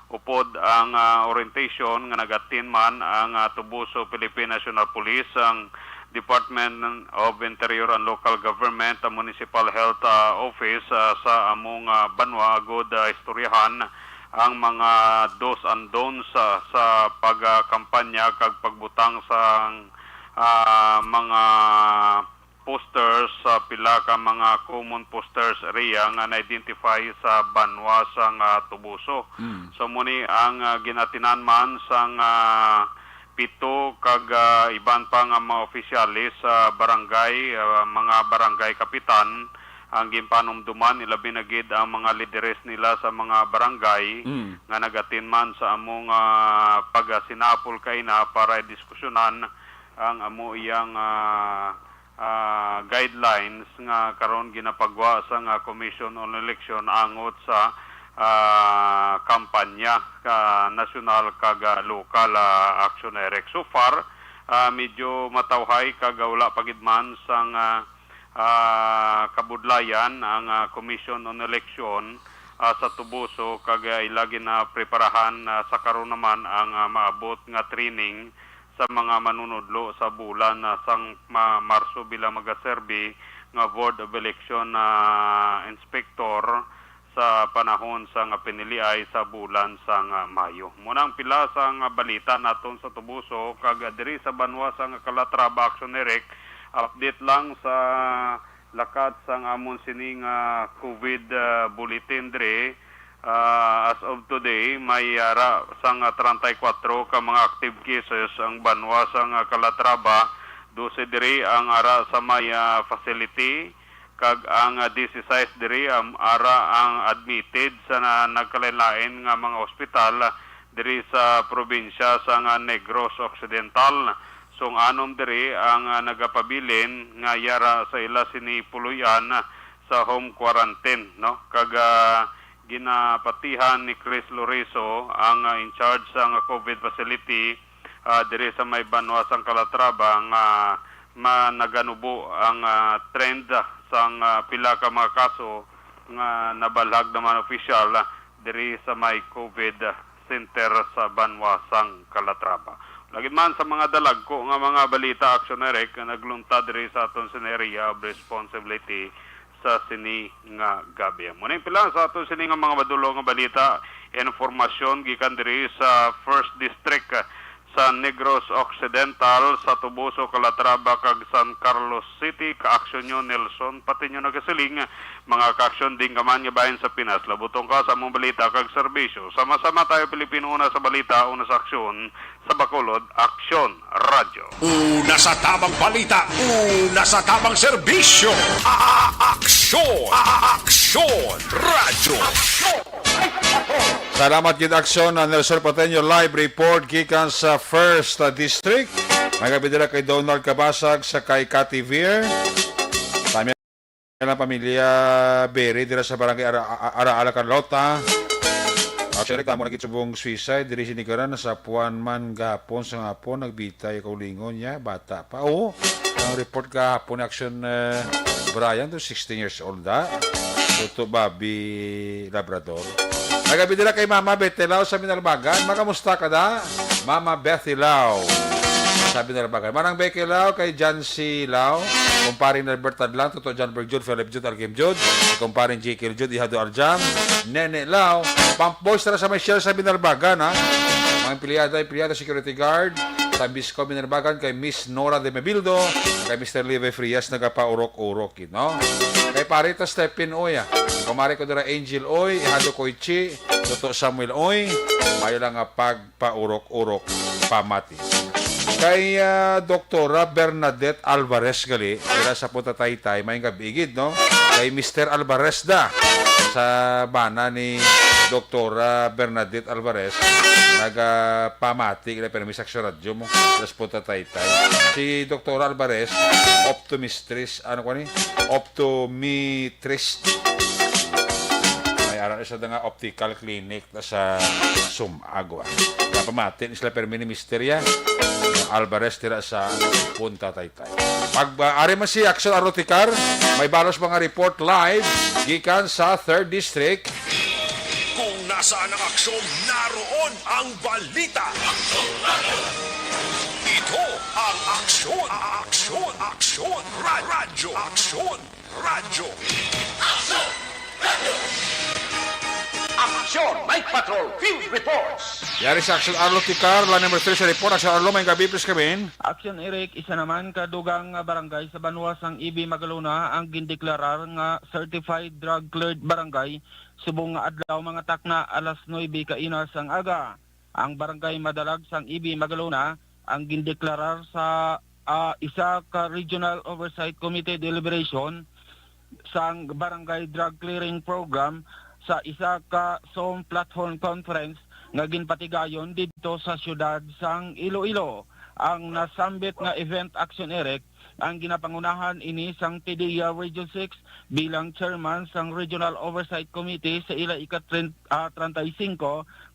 Upod ang orientation nga nagatin man ang Tubuso Philippine National Police, ang Department of Interior and Local Government, Municipal Health Office sa among Banwa agud istoryahan ang mga do's and don'ts sa pagkampanya kag pagbutang sa mga posters sa pila ka mga common posters area nga na-identify sa Banwa sang Tubuso. So muni ang ginatinan man sang pito kag iban pa nga mga opisyalis sa barangay, mga barangay kapitan ang ginpanumduman ilabi na gid ang mga lideres nila sa mga barangay nga nagatin man sa among pagsinapol kay na para diskusyonan ang amo iyang guidelines nga karon ginapagwa sa Commission on Election angot sa kampanya national kag lokal action erek. So far medyo matawhay kag wala pagidman sang kabudlayan ang Commission on Election sa Tubuso kag ilagi na preparahan sa karon naman ang maabot nga training sa mga manunudlo sa bulan sang Marso bilang magaserbi nga Board of Election Inspector sa panahon sa piniliay sa bulan sang Mayo. Munang pila sang balita naton sa Tubuso kag diri sa Banwa sang Calatrava Action Erek, update lang sa lakat sang amon sining COVID bulletin diri. As of today may sang 34 ka mga active cases ang Banwa sang Calatrava. 12 diri ang ara sa may facility kag ang 16 diri ara ang admitted sa nagkalain nga mga ospital diri sa probinsya sa Negros Occidental. So anom diri ang nagapabilin nga yara sa ila sinipuluyan sa home quarantine, no? Kag ginapatihan ni Chris Loreso ang in charge sa COVID facility diri sa may Banwa sang Calatrava nga naganubo ang trend sang pila ka mga kaso nga nabalag naman opisyal diri sa may COVID center sa Banwa sang Calatrava. Lagi man sa mga dalagko nga mga balita action erek nga naglunta diri sa aton sa area of responsibility sa sini nga gabi. Muna pila sa ato sini nga mga madulong nga balita, informasyon gikan diri sa First District sa Negros Occidental, sa Tubuso, Calatrava, kag San Carlos City. Kaaksyon nyo, Nelson, pati nyo nagasiling, mga kaaksyon din kaman nga bayan sa Pinas. Labutong ka sa mong balita kag serbisyo. Sama-sama tayo Pilipino, una sa balita, una sa aksyon, sa Bacolod, Aksyon Radyo. Una sa tamang balita, una sa tamang serbisyo. Aksyon! Aksyon! Radyo! Salamat gid aksyon na Nelson Pateño live report gikan sa First District. May kabidira kay Donald Cabasag sa kay Cathy Vier. Tami ang pamilya Berry dira sa barangay Ara Carlota. Actually, kamo nagitsubong suicide diri sinikaran sa Puan man gapon sa ngapon nagbitay kaulingon niya bata pa. Oo. Ang report gahapon action Brian to 16 years old da. Tuto babi Labrador. Nagabidila kay Mama Bethelao sa Minalbagan. Makamusta ka da? Mama Bethelao sa Minalbagan. Manang Bethelao kay John C. Lao. Kumparing Albert Tadlan. Toto John Bergjud, Philip Jud, Alkim Jud. Kumparing J.K. Jud, Ihado Aljam. Nene Lao. Pampoys tara sa Michelle sa Minalbagan, ha? Mga empleyado, security guard. Sa Bisco Minalbagan kay Miss Nora de Mebildo. Kay Mr. Live Frias nagapaurok-urok, no? Kay Parito Stephen Oya. Kumari ko dira Angel Oy, Ihado Koichi, Toto Samuel Oy, mayo lang nga pagpaurok-urok pamati. Kay Doktora Bernadette Alvarez gali, dira sa Punta Taytay, may gabigid, no? Kay Mr. Alvarez da, sa bana ni Doktora Bernadette Alvarez, nagpamati, kaya permis aksyon radyo mo, sa Punta Taytay. Si Doktora Alvarez, optometrist, optometrist, aran isa nga optical clinic sa Sumagwa. Napamatin isla permi ni Misterya Alvarez tira sa Punta Taytay. Pag ari man si Aksyon Aroticar, may balos mga report live gikan sa 3rd District. Kung nasaan ang aksyon, naroon ang balita. Ito ang aksyon. Aksyon! Aksyon! Radyo! Aksyon! Radyo! Aksyon! Night Patrol Field Reports! Yari sa Aksyon Arlo Ticar, la number 3 sa report. Aksyon Arlo, may gabi, please kamin. Aksyon Eric, isa naman kadugang barangay sa Banwasang Ibi Magalona ang gindeklarar nga certified drug cleared barangay subong nga adlaw mga takna alas 9 kaina sang aga. Ang barangay Madalag sang Ibi Magalona ang gindeklarar sa isa ka Regional Oversight Committee deliberation sang Barangay Drug Clearing Program sa isa ka Zoom Platform Conference nga ginpatigayon dito sa syudad sang Iloilo. Ang nasambit nga event Action Eric ang ginapangunahan ini sang PDEA Region 6 bilang chairman sang Regional Oversight Committee sa ila ika-35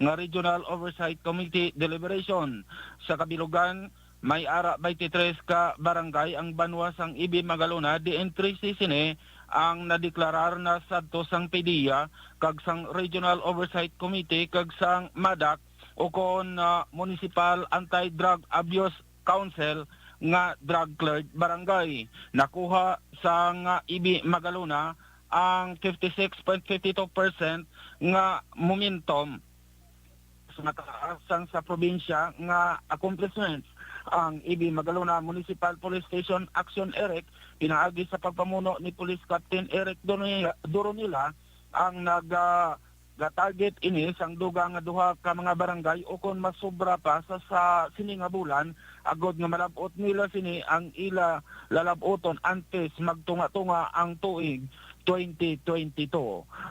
nga Regional Oversight Committee deliberation. Sa kabilugan, may ara 23 ka barangay ang Banwa sang Ibi Magalona di entry sisine ang nadeklarar na sadto sang PDEA kag sang Regional Oversight Committee kag sang MADAC o kon Municipal Anti-Drug Abuse Council nga drug cleared barangay. Nakuha sang Ibi Magalona ang 56.52% nga momentum sa nakasang sa probinsya nga accomplishments. Ang Ibi Magalona Municipal Police Station Action Eric pinaagi sa pagpamuno ni Police Captain Eric Doronila ang nag-target ini sang dugang nga duha ka mga barangay o kon masobra pa sa sini nga bulan agod nga malabot nila sini ang ila lalaboton antes magtunga-tunga ang tuig 2022.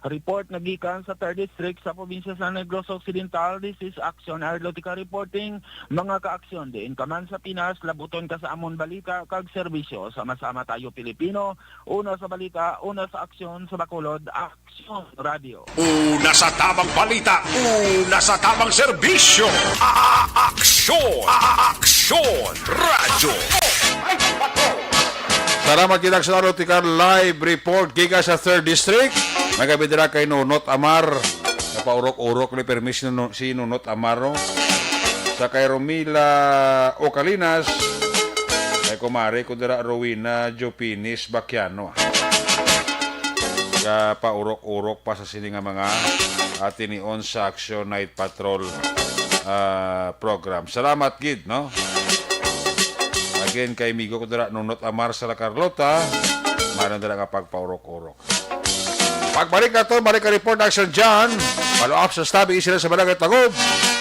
Report na gikan sa 3rd District sa probinsya sa Negros Occidental. This is Action Arlotica reporting. Mga kaaksyon din kaman sa Pinas, labuton ka sa amon balita kag serbisyo. Sama-sama tayo Pilipino. Una sa balita, una sa aksyon sa Bacolod, Aksyon Radio. Una sa tamang balita, una sa tamang serbisyo. Aksyon! Aksyon! Radyo! Salamat kita sa Aroticar live report giga sa 3rd District. May kabidira kay Nunot Amar. Napaurok-urok ni permis si Nunot Amaro. Sa kay Romila Ocalinas. Kay kumari ko dira Rowena Jopinis Baquiano. paurok-urok pa sa sini nga mga tinion sa Action Night Patrol program. Salamat gid, no? Again kay migo ko dira Nunot Amar sa La Carlota, maron dira nga pagpaurok-urok. Pagbalik na to, balik ka report action dyan. Follow up sa stabbing incident sa Barangay Tagob.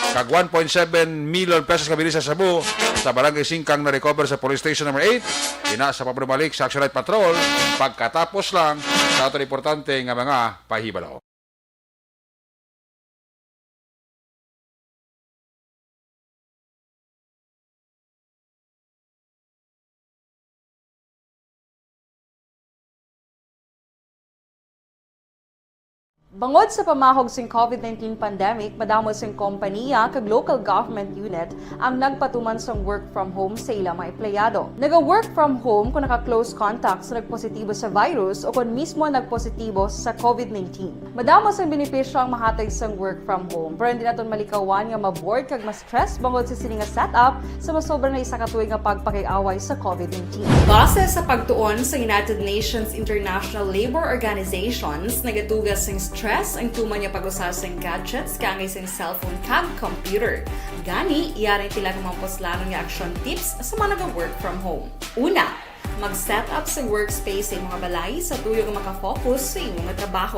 Kag 1.7 million pesos kabilis sa Cebu sa Barangay Singkang na recover sa Police Station number 8. Ina sa pabalik sa Action Night Patrol. Pagkatapos lang sa ato importante nga mga pahibalo. Bangod sa pamahog sing COVID-19 pandemic, madamo sing kompanya kag local government unit ang nagpatuman sang work from home sa ilang mga empleyado. Naga-work from home kung naka-close contact sa nagpositibo sa virus o kung mismo nagpositibo sa COVID-19. Madamo sang benepisyo ang mahatag sang work from home, pero hindi naton malikawan nga ma-bored kag ma-stress bangod sa sini nga setup sa masobra na isa ka tuig nga pagpakiaway sa COVID-19. Base sa pagtuon sa United Nations International Labour Organizations, nagatugas sing stress ang tuman niya pag-usar sa gadgets kangay sa cellphone kag computer. Gani, iyaring tila kumamposlanon nga action tips sa mga nag-work from home. Una, mag-set up sa workspace sa mga balay sa tuyo nga makafocus sa imong trabaho.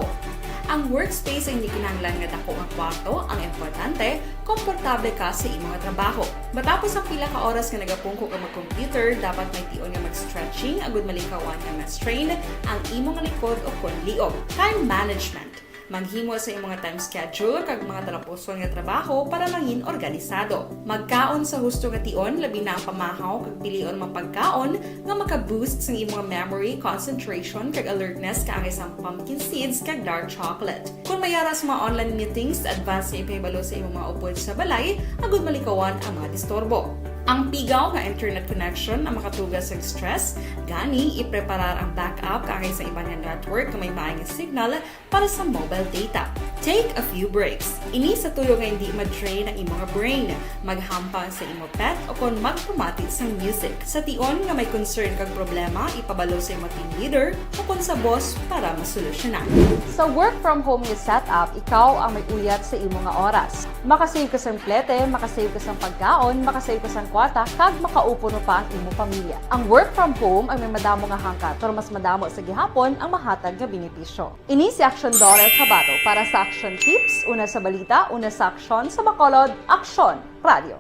Ang workspace ay hindi kinahanglan nga dako nga kwarto, ang importante, komportable ka sa imong trabaho. Matapos ang pila ka oras nga nagapungko ka mag-computer, dapat may tion nga mag-stretching agud malikawan nga ma-strain ang imong likod o konliog. Time management. Maghimo sa imong time schedule kag mga talapuson nga trabaho para maging organisado. Magkaon sa husto nga tion, labi na ang pamahaw kag pilion mang pagkaon nga maka-boost sa imong memory, concentration kag alertness kaangay sa pumpkin seeds kag dark chocolate. Kung mayara sa mga online meetings, advance nga ipahibalo sa imong mga upod sa balay, agud malikawan ang mga disturbo. Ang pigaw nga internet connection ang makatugas sa stress, gani ipreparar ang backup kaangay sa ibang network na may maayong signal para sa mobile data. Take a few breaks. Ini sa tuyo nga hindi ma-drain ang imong brain, maghampang sa imong pet o kung magpumati sa music. Sa tion nga may concern kag problema, ipabalo sa imong team leader o kung sa boss para masolusyonan. Sa work from home nga setup, ikaw ang may uyat sa imong nga oras. Makasave ka sa plete, makasave ka sa pagkaon, makasave ka sa kwata, kag makaupo no pa ang imong pamilya. Ang work from home ay may madamo nga hangkat, pero mas madamo sa gihapon ang mahatag nga benepisyo. Ini si Action Dorel Cabato para sa Action Tips, una sa balita, una sa aksyon sa Bacolod, Action Radio.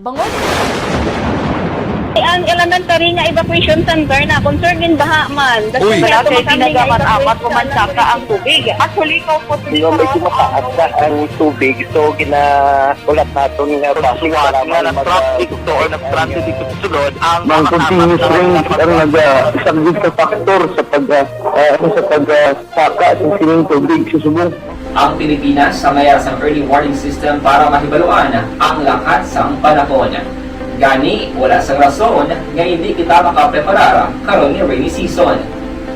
Bangod. Ang elementary nga evacuation center na concern din baha man. Uy! Kasi pinagamat-amat kumansaka ang tubig. Actually, ikaw po Hindi mo medyo mataas na ang tubig. So, ulat natin nga pasiwala nga ng traffic to or nag-traffic dito sa sulod. Ang continuous rain ang isang good factor sa pagsaka ng sining tubig sa subong. Ang Pilipinas sa mayroon sa early warning system para mahibaluan ang lahat sa panahon. Gani, wala sang rason nga hindi kita makapreparar karon ni rainy season.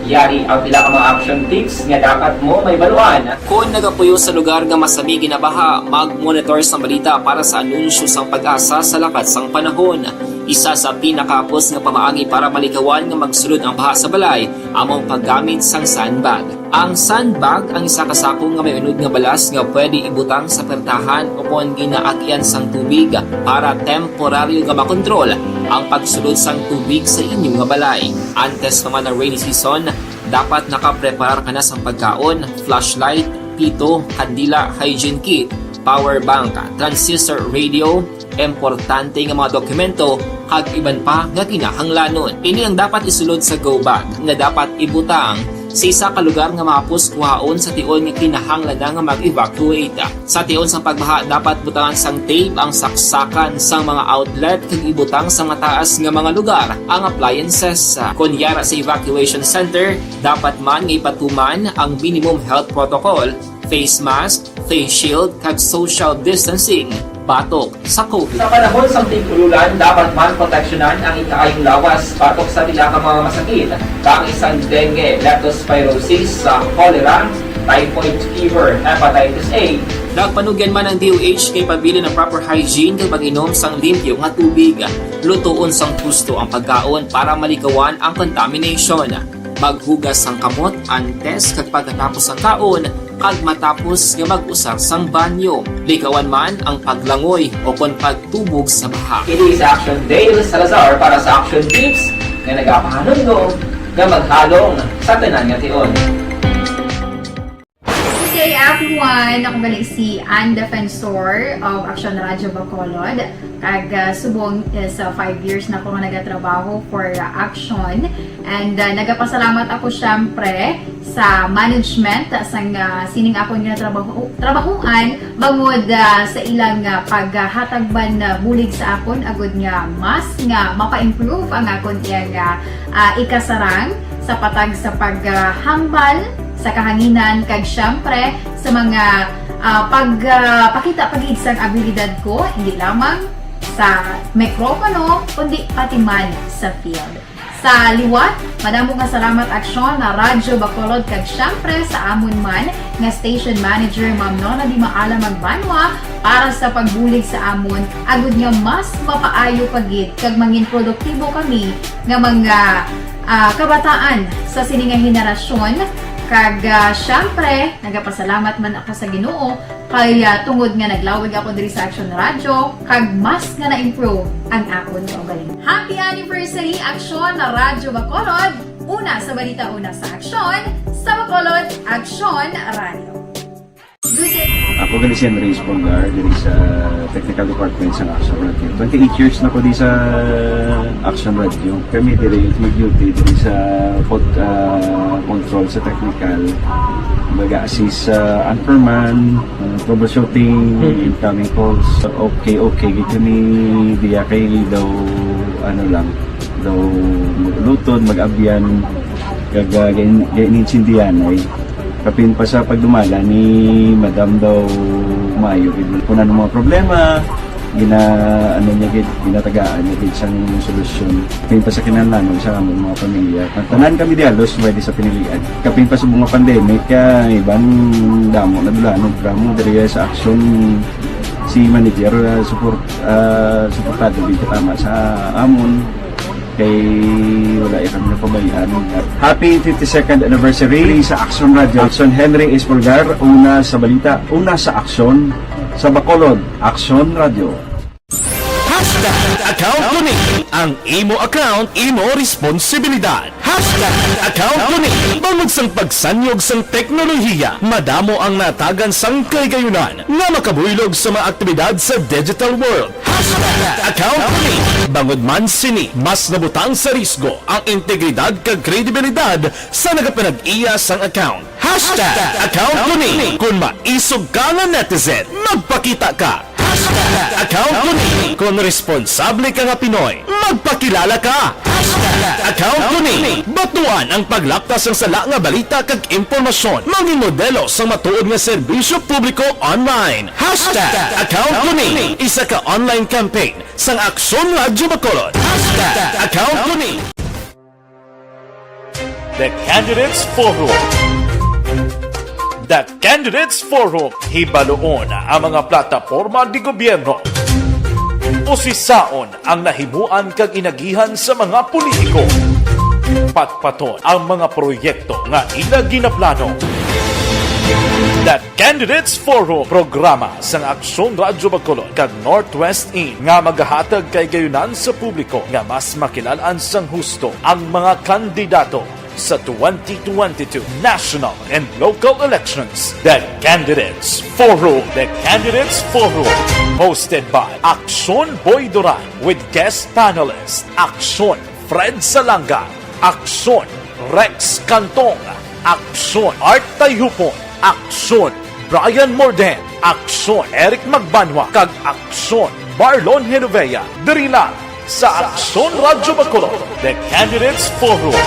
Yari ang pila ka mga action tips nga dapat mo may baluan. Kung nagapuyo sa lugar nga masabi ginabaha, mag-monitor sa balita para sa anunsyo sang pag-asa sa lakat sang panahon. Isa sa pinakapos nga pamaagi para malikawan nga magsulod ang baha sa balay, among paggamit sang sandbag. Ang sandbag ang isa ka sako nga may unod nga balas nga pwede ibutang sa pertahan o kung ginaagyan sang tubig para temporaryo nga makontrol ang pagsulod sang tubig sa inyong nga balay. Antes naman ng rainy season, dapat nakapreparar ka na sang pagkaon, flashlight, pito, kandila, hygiene kit, power bank, transistor radio, importante nga mga dokumento kag iban pa nga kinahanglanon. Ini ang dapat isulod sa go bag nga dapat ibutang sa isa ka lugar nga mapos kuhaon sa tion nga kinahanglan nga mag-evacuate. Sa tion sang pagbaha dapat butangan sang tape ang saksakan sang mga outlet kag ibutang sa mataas nga mga lugar ang appliances. Kunyara sa evacuation center, dapat man nga ipatuman ang minimum health protocol, face mask, face shield kag social distancing. Patok sa COVID. Sa panahon sa tig-ululan, dapat man proteksyonan ang ikaayong lawas patok sa pila ka mga masakit, kang isang dengue, leptospirosis, cholera, typhoid fever, hepatitis A. Nagpanugyan man ang DOH kay pabili ng proper hygiene kay pag-inom sang limpyo nga tubig. Lutuon sang gusto ang pagkaon para malikawan ang contamination. maghugas sang kamot antes kag pagkatapos ang kaon kag matapos nga mag-usar sang banyo. Likawan man ang paglangoy o kon pagtubog sa baha. Kini sa Action Dale Salazar para sa Action Tips nga nagapahanundong nga maghalong sa tanan nga tion. Good day everyone! Ako gali si Ann Defensor of Action Radio Bacolod. Kag subong sa 5 years na ako nga nagatrabaho for Action. And nagapasalamat ako syempre sa management sang sining ako nga trabahuan bangod sa ilang paghatagban na bulig sa akon agud nga mas nga mapa-improve ang akon nga ikasarang sa patag sa paghambal sa kahanginan kag syempre sa mga pagpakita pagid sang abilidad ko hindi lamang sa mikropono kundi pati man sa field. Sa liwat, madamo nga salamat Aksyon na Radyo Bacolod kag syempre sa amon man nga station manager Ma'am Nona Di Maala Magbanwa para sa pagbulig sa amon agud nga mas mapaayo pagid kag mangin produktibo kami nga mga kabataan sa sining nga henerasyon. Kag syempre, nagapasalamat man ako sa Ginoo kay tungod nga naglawig ako diri sa Action Radio kag mas nga na-improve ang akon nga ugaling. Happy anniversary Action na Radyo Bacolod! Una sa balita, una sa Action, sa Bacolod, Action Radio. Good day! Ako gali si Andres Polgar diri sa Technical Department sa Action Radio. 28 years na ko di sa Action Radio. Kami diri mag-duty diri sa control sa technical. Mag-assist sa anchorman, troubleshooting, incoming calls. Okay. Kami diya kay daw daw maglutod, mag-abyan, ganinsindihan ay kapin pa sa pagdumala ni Madam daw Mayo kuna ng mga problema ginatagaan niya siyang solusyon kapin pa sa kinahanglan sa among mga pamilya tanan kami dialos pwede sa pinilian kapin pa sa mga pandemic ibang damo na dulanon programo diri sa Action si manager suportado din tama sa amon kay wala kami napabayaan. Happy 52nd anniversary sa Action Radio. Action Henry Espolgar, una sa balita, una sa Action, sa Bacolod, Action Radio. Account ko ni ang imo account, imo responsibilidad. Account ko ni bangod sang pagsanyog sang teknolohiya, madamo ang natagan sang kaygayunan nga makabuylog sa mga aktibidad sa digital world. Account ko ni bangod man sini mas nabutang sa risgo ang integridad kag kredibilidad sa nagapanag-iya sang account. Account ko ni kung maisog ka nga netizen, magpakita ka. Account ko ni kung responsable ka nga Pinoy, magpakilala ka. Account ko ni batuan ang paglaptas ng sala nga balita kag impormasyon, maging modelo sa matuod nga serbisyo publiko online. Account ko ni isa ka online campaign sang Aksyon Radyo Bacolod. Account ko ni The Candidates Forum. The Candidates Forum, hibaloon ang mga plataporma di gobyerno. Usisaon ang nahimuan kag inagihan sa mga politiko. Patpaton ang mga proyekto nga ila ginaplano. The Candidates Forum, programa sang Aksyon Radyo Bacolod kag Northwest In nga magahatag kay gayunan sa publiko nga mas makilalaan sang husto ang mga kandidato sa 2022 national and local elections. The Candidates Forum. The Candidates Forum. Hosted by Aksyon Boy Duran with guest panelists Aksyon Fred Salanga, Aksyon Rex Cantong, Aksyon Art Tayhupon, Aksyon Brian Morden, Aksyon Eric Magbanwa, kag Aksyon Marlon Genovea. Diri lang sa Aksyon Radyo Bacolod. The Candidates Forum.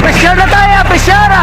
Presyara tayo! Presyara!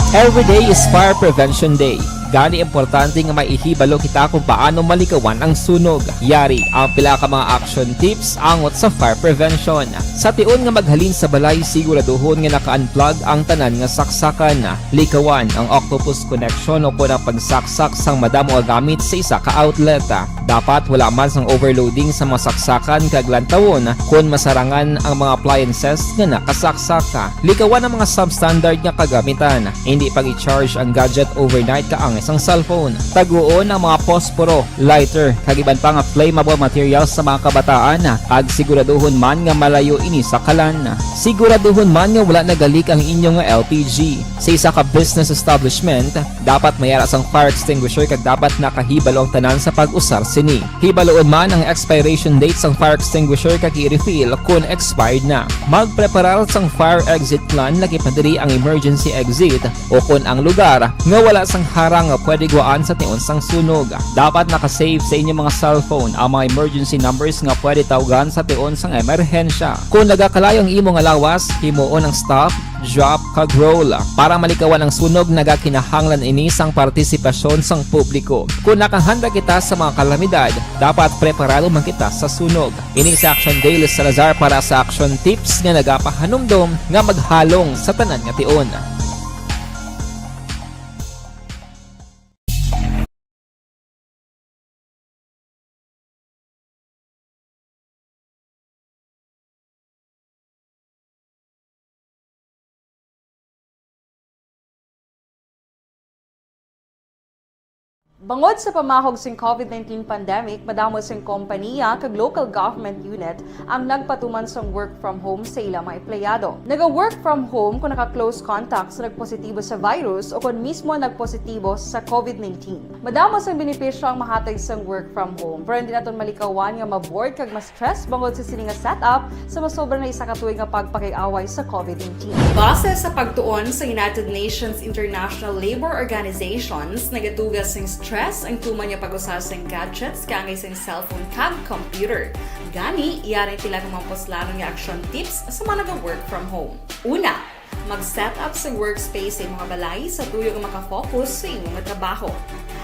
Every day is Fire Prevention Day. Gani importante nga maihibalo kita kung paano malikawan ang sunog. Yari ang pila ka mga action tips angot sa fire prevention. Sa tion nga maghalin sa balay, siguraduhon nga naka-unplug ang tanan nga saksakan. Likawan ang octopus connection o kung ang pagsaksak sang madamo nga gamit sa isa ka outlet. Dapat wala man sang overloading sa mga saksakan kag lantawon kung masarangan ang mga appliances nga nakasaksaka. Likawan ang mga substandard nga kagamitan. Hindi pag i-charge ang gadget overnight kaangis ang cellphone. Taguon ang mga posporo, lighter, kag iban pa nga flammable materials sa mga kabataan. Ag siguraduhon man nga malayo ini sa kalan. Siguraduhon man nga wala nagalik ang inyong nga LPG. Sa isa ka business establishment, dapat mayara sang fire extinguisher kag dapat nakahibalo ang tanan sa pag-usar sini. Hibaloon man ang expiration date sang fire extinguisher kag i-refill kung expired na. Magpreparar sang fire exit plan lagi pa diri ang emergency exit o kung ang lugar nga wala sang harang nga pwede guaan sa tion sang sunog. Dapat nakasave sa inyong mga cellphone ang mga emergency numbers nga pwede tawagan sa tion sang emerhensya. Kung nagakalayo ang imong alawas, himuon ang stop, drop kag roll para malikawan ang sunog. Nagakinahanglan ini sang partisipasyon sang publiko. Kung nakahanda kita sa mga kalamidad, dapat preparado man kita sa sunog. Ini sa Action Daily Salazar para sa action tips nga nagapahanumdom nga maghalong sa tanan nga tion. Bangod sa pamahog sing COVID-19 pandemic, madamo sing kompanya kag local government unit ang nagpatuman sang work from home sa ilang mga empleyado. Naga-work from home kung naka-close contacts na nagpositibo sa virus o kung mismo nagpositibo sa COVID-19. Madamo sang benepisyo ang mahatag sang work from home, pero hindi naton malikawan nga ma-bored kag ma-stress bangod sa sini nga setup sa masobra na isa ka tuig nga pagpakiaway sa COVID-19. Base sa pagtuon sa United Nations International Labor Organizations, nagatugas sing stress ang tuman niya pag-usar sa gadgets kangay sa cellphone kag computer. Gani, iyari tila ng mga poslano nga action tips sa mga nag-work from home. Una, mag-set up sa workspace sa imong balay sa tuyo nga makafocus sa imong trabaho.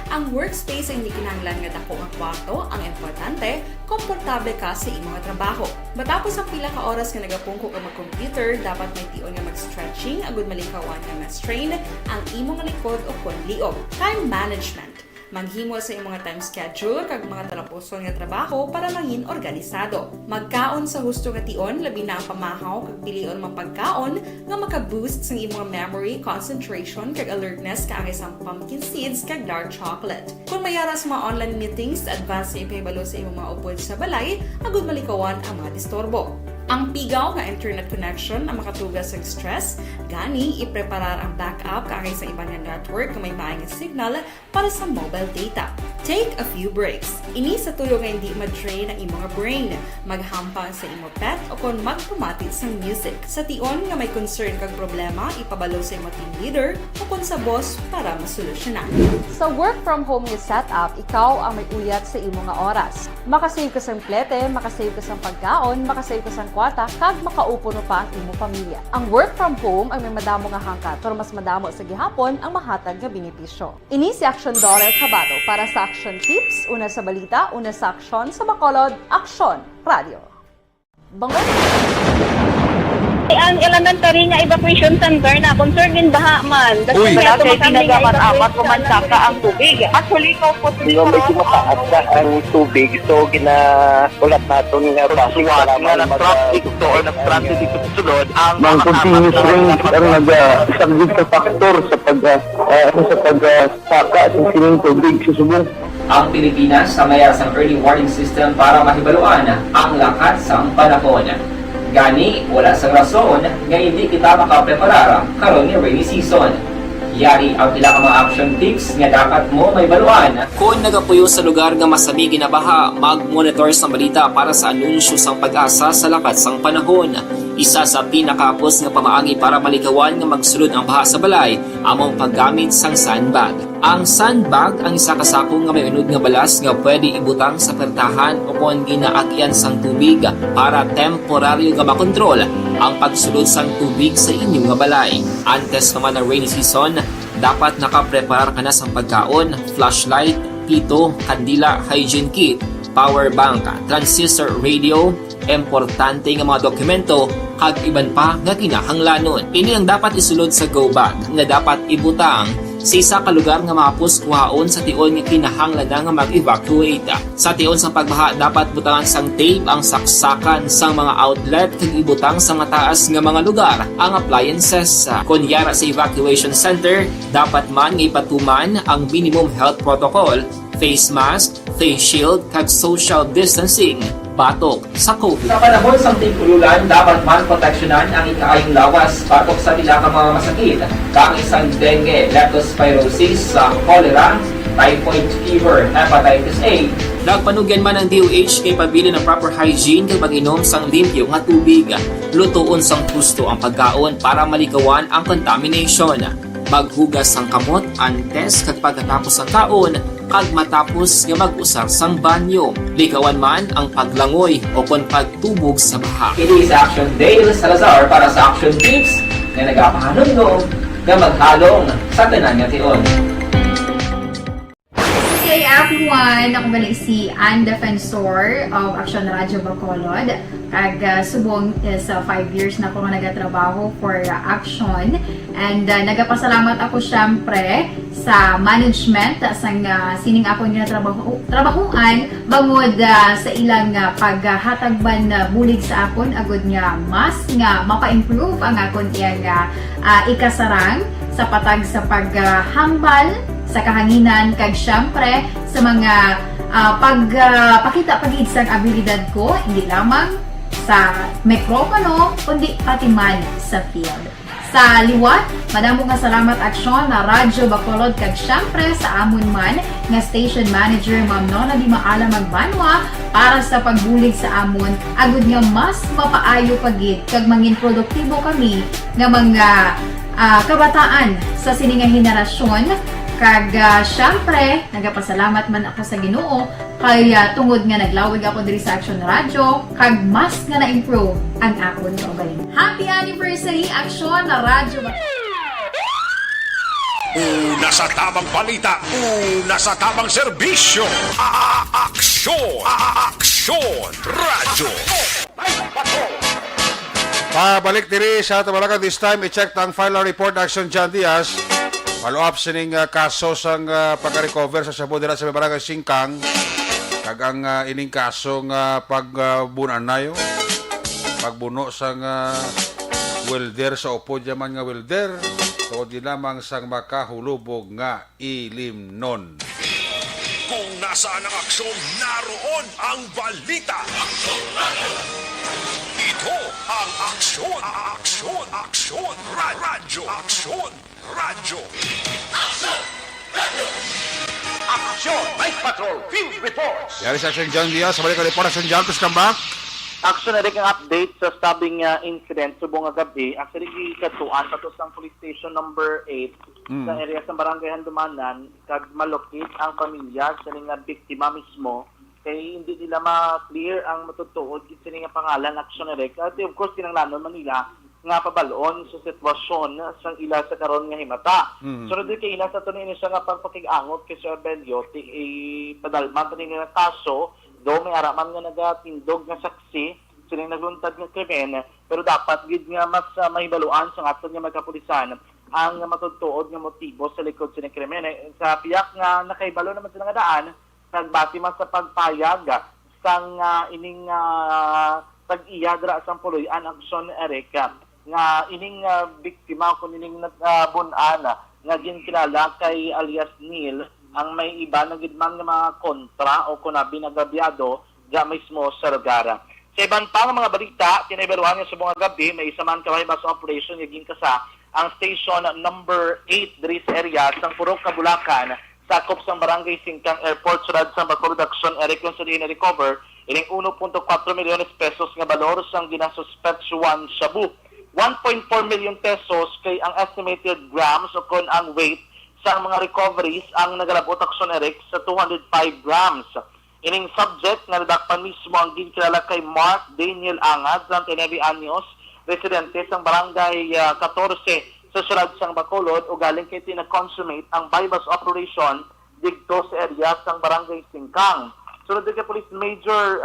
Ang workspace ay hindi kinahanglan nga dako nga kwarto, ang importante, komportable ka sa imong trabaho. Matapos ang pila ka oras nga nagapungko ka mag-computer, dapat may tion nga mag-stretching agud malikawan nga ma-strain ang imong likod o konliog. Time management. Maghimo sa imong time schedule kag mga talapuson nga trabaho para mangin organisado. Magkaon sa husto nga tion, labi na ang pamahaw kag pilion mang pagkaon nga maka-boost sa imong memory, concentration kag alertness kaangay sa pumpkin seeds kag dark chocolate. Kung mayara sa mga online meetings, advance sa ipahibalo sa imong mga upod sa balay, agud malikawan ang mga disturbo. Ang pigaw nga internet connection ang makatugas sa stress, gani ipreparar ang backup kaangay sa ibang nga network nga may maayong signal para sa mobile data. Take a few breaks. Ini sa tuyo nga hindi ma-drain ang imong brain, maghampang sa imong pet o kung magpamatit sa music. Sa tion nga may concern kag problema, ipabalo sa imong team leader o kung sa boss para masolusyonan. Sa work from home nga setup, ikaw ang may uyat sa imong nga oras. Makasave ka sang plete, makasave ka sang pagkaon, makasave ka sang kwarta, kag makaupo no pa ang imong pamilya. Ang work from home ay may madamo nga hangkat, pero mas madamo sa gihapon ang mahatag nga benepisyo. Ini si Action Dollar Cabato para sa action tips, una sa balita, una sa aksyon sa Bacolod, Aksyon Radio. Bangod. Ang elementary nga evacuation center na concern din baha man. Uy, kasi pinagamat-amat kumansaka ang tubig. Actually, ikaw po Di ba medyo mataas na ang tubig, so ginaulat natin nga basuhan nga nag-traffic to or nag-traffic dito sa sunod ang mga continuous range ang nag-subject sa factor sa pagsaka at sining tubig sa subong. Ang Pilipinas sa mayar sang early warning system para mahibaluan ang lakat sang panahon. Gani, wala sang rason nga hindi kita makapreparar karon ni rainy season. Yari ang pila ka mga action tips nga dapat mo may baluan. Kung nagapuyo sa lugar nga masabi ginabaha, mag-monitor sa balita para sa anunsyo sang pag-asa sa lakat sang panahon. Isa sa pinakapos nga pamaagi para malikawan nga magsulod ang baha sa balay, among paggamit sang sandbag. Ang sandbag ang isa kasakong nga may unod nga balas nga pwede ibutang sa pertahan o kung ginaagyan sang tubig para temporaryo nga makontrol ang pagsulod sang tubig sa inyong nga balay. Antes naman ng rainy season, dapat nakapreparar ka na sa pagkaon, flashlight, pito, kandila, hygiene kit, power bank, transistor radio, importante nga mga dokumento, kag iban pa nga kinahanglanon. Ini ang dapat isulod sa go bag nga dapat ibutang sa isa ka lugar nga mapus kuhaon sa tion nga kinahanglan nga mag-evacuate. Sa tion sa pagbaha dapat butangan sang tape ang saksakan sang mga outlet kag ibutang sa nga taas nga mga lugar ang appliances. Kunyara sa evacuation center, dapat man nga ipatuman ang minimum health protocol, face mask, face shield kag social distancing batok sa COVID. Sa panahon sa tigululan, dapat man proteksyonan ang ikaayong lawas batok sa nila ka mga masakit. Kang isang dengue, leptospirosis, cholera, typhoid fever, hepatitis A. Nagpanugyan man ang DOH kay pabili ng proper hygiene kay pag-inom sang limpyo nga tubig. Lutuon sang gusto ang pagkaon para malikawan ang contamination. Maghugas sang kamot antes kag pagkatapos ang kaon kag matapos nga mag-usar sang banyo. Likawan man ang paglangoy o kon pagtubog sa baha. It is Action Dale Salazar para sa Action Tips na nagapahanong nga maghalong sa tanan nga tion. Hey everyone! Ako balik si Ann Defensor of Action Radio Bacolod. Kag subong sa 5 years na ako nga nagatrabaho for Action. And nagapasalamat ako syempre sa management sa sining ako nga trabahuan bangod sa ilang paghatagban bulig sa akon agud nga mas nga mapa-improve ang akon iyang ikasarang sa patag sa paghambal sa kahanginan kag syempre sa mga pagpakita pagid sang abilidad ko hindi lamang sa mikropono kundi pati man sa field. Sa liwat, madamo nga salamat Aksyon na Radyo Bacolod kag syempre sa amon man nga station manager Ma'am Nona Di Maala Magbanwa para sa pagbulig sa amon agud nga mas mapaayo pagid kag mangin produktibo kami nga mga kabataan sa sininga henerasyon. Kag syempre, nagapasalamat man ako sa Ginoo kay tungod nga naglawig ako diri sa Action Radio kag mas nga na-improve ang akon kaugalingon. Happy anniversary Action Radio! Una sa tamang balita, una sa tamang serbisyo. Aksyon! Aksyon! Radyo! Pabalik diri sa Tabalacan this time, i-check ang final report Action John Diaz. Follow-up sining kaso sang pagka-recover sa Cebu dira sa Barangay Singkang. Kag ang ining kaso nga pagbunan nayo. Pagbuno sang welder sa upod yaman nga welder. Tuod di lamang sang makahulubog nga ilimnon. Kung nasaan ang aksyon, naroon ang balita. Ito ang aksyon, aksyon, aksyon, radyo, aksyon, radyo. Aksyon! Night Patrol! Field Reports! Yari sa Action John Diaz, sabalik ka report Action John, please come back. Action na rin ang update sa stabbing incident subong nga gabi. Actually, katuan patos ang police station number 8 sa area sa Barangay Handumanan. Kag malokit ang pamilya sa nga biktima mismo. Kaya hindi nila ma-clear ang matutuod sa nga pangalan Action na rin. At of course, kinanglanon Manila nga pabaloon sa sitwasyon sa ila sa karon nga himata. So, rin kay ila sa tunin siya nga pagpakig-angot kay Sir Belio, padalman pa nga kaso, do may araman nga nagatindog nga saksi, silang nagluntad nga krimen, pero dapat gid nga mas mahibaluan sa aton nga magkapulisan ang matutuod nga motibo sa likod sa krimen. Sa piyak nga nakahibalo naman sila nga daan, nagbati man sa pagpayag sang ining tag-iyadra sang puloy-an Aksyon Erika nga ining biktima kung ining bunan nga ginkilala kay alias Neil ang may iba na gidman nga mga kontra o kunabi na gabyado ga mismo sa lugar. Sa ibang pang mga balita, tinaibaruhan nga sa mga gabi, may isa man kaway bus operation nga ginkasa ang station number 8 diri sa area sa Purok Kabulakan sakop sa Barangay Singkang Airport sulad sa Bacolod Action Eric sa recover ining 1.4 milyones pesos nga balor sang ginasuspetsuan shabu. 1.4 million pesos kay ang estimated grams o kon ang weight sa mga recoveries ang nagalabot Action Eric sa 205 grams. Ining subject na nadakpan mismo ang ginkilala kay Mark Daniel Angad, 39 anyos, residente sa Barangay 14 sa syudad sang Bacolod o galing kay tina-consummate ang bypass operation dito sa area sang Barangay Singkang. Sunod kay Police Major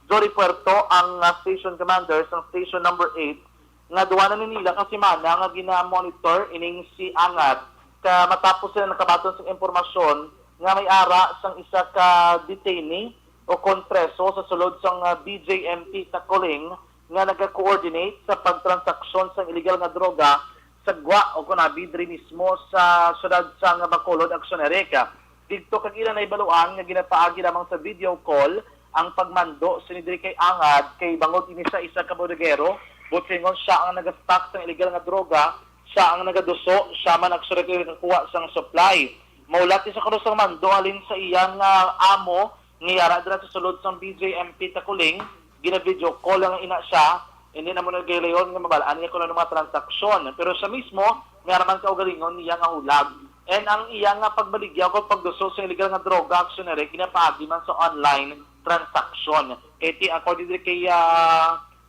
Jory Puerto ang station commander sa station number 8 nga duwanan nila kasi mana nga gina-monitor ining si Angat ka matapos sila nakabaton sa impormasyon nga may ara sang isa ka detainee o konpreso sa sulod sang BJMP Tacoling nga nag-coordinate sa pagtransaksyon sa illegal nga droga sa Gwa o kunabi diri mismo sa syudad sang Bacolod, Accionereca. Dito kag ila na ibaluan nga ginapaagi lamang sa video call ang pagmando sinidiri kay Angad kay bangod ini sa isa ka bodegero butingon siya ang nag-stock sa illegal nga droga, siya ang nagaduso, siya man nagsurekuha sang supply. Maulat sa karusang mando alin sa iyang amo ngiyara dira sa sulod sang BJMP Tacoling, gina-video call lang ina siya, hindi na mo nag-ilayon nga mabalaan niya kung ano mga transaksyon. Pero siya mismo, nga naman kaugalingon niya nga hulag. And ang iyang pagbaligya o pagduso sa illegal nga droga, actionary, ginapaagi man sa online transaction. Iti according kay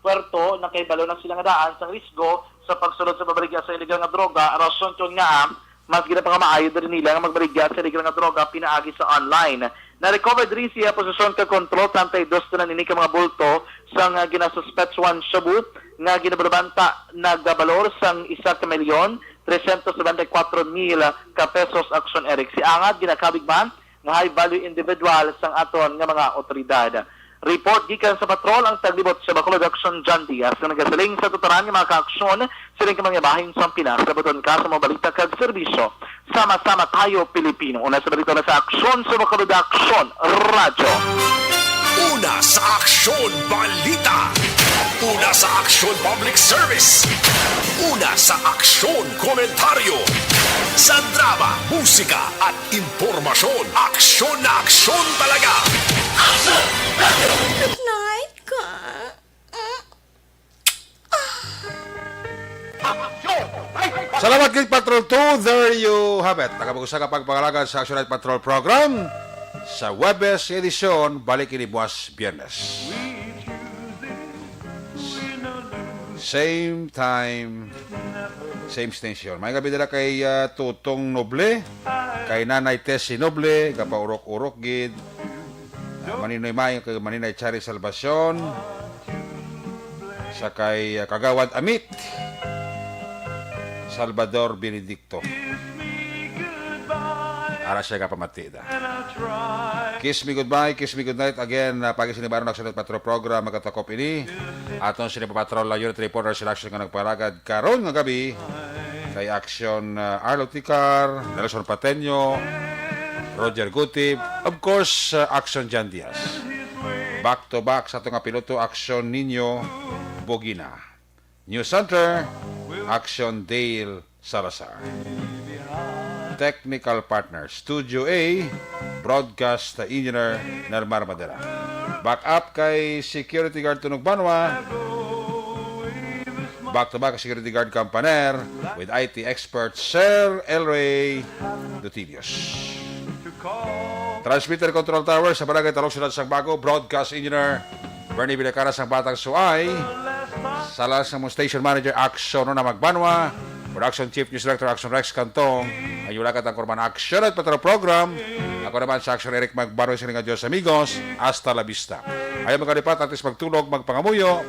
Puerto, na kay balo na sila nga daan sa risgo sa pagsulod sa pabaligya sa illegal nga droga, rason yun nga, mas ginapang maayo din nila nga magbaligya sa illegal nga droga, pinaagi sa online. Na-recover rin siya posisyon ka control, tantay dos na nini ka mga bulto sa nga ginasuspect one shabu nga ginabalabanta nagbalor sang 1,374,000 ka pesos action Eric. Si Angad ginakabigman nga high value individual sang aton nga mga otoridad. Report gikan sa patrol ang taglibot sa Bacolod Action John Diaz na nagasaling sa tuturan ng mga ka-aksyon siling kamangyabahin sa Pinas sa buton ka sa mga balita kag serbisyo. Sama-sama tayo Pilipino. Una sa balita na sa aksyon sa Bacolod Action Radyo. Una sa Aksyon Balita. Una sa Aksyon Public Service. Una sa Aksyon Komentaryo. Sa drama, musika at impormasyon. Aksyon na aksyon talaga. Aksyon! Good night, ka. Salamat kay Patrol 2. There you have it. Nakapag-usa ka pagpangalagan sa Action Night Patrol program sa Webes edisyon, balik ini buwas Biyernes. Same time, same station. May gabi nila kay Tutong Noble, kay Nanay Tessie Noble, kapaurok-urok gid. Maninoy Mayo, kay Maninay Chari Salvacion, sa kay Kagawad Amit, Salvador Benedicto. Ara siya kapamatida. Kiss me goodbye, kiss me goodnight. Again, pagi sinibaron ng Action Patrol program, magkatakop ini. Aton sinipapatrol la unit reporter selection nga nagparagad karon nga gabi kay Action Arlo Ticar, Nelson Pateño, Roger Gutib, of course, Action John Diaz. Back to back sa itong piloto, Action Nino Bogina. News Center, Action Dale Salazar. Technical partner, Studio A, Broadcast Engineer Nelmar Madera. Back up kay Security Guard Tunog Banwa. Back to back Security Guard Campaner with IT expert Sir Elray Dutilios. Transmitter Control Tower sa Barangay Talok Syudad Sang Bago, Broadcast Engineer Bernie Villacara sang Batang Suay. Sala sa Station Manager Action na Magbanwa. Production Chief News Director Action Rex Cantong. Ayulakat ang Kurban Action at Patrol Program. Ako naman sa Action Eric Magbaro sa mga Diyos amigos. Hasta la vista. Ayaw magkalipat atis magtulog, magpangamuyo.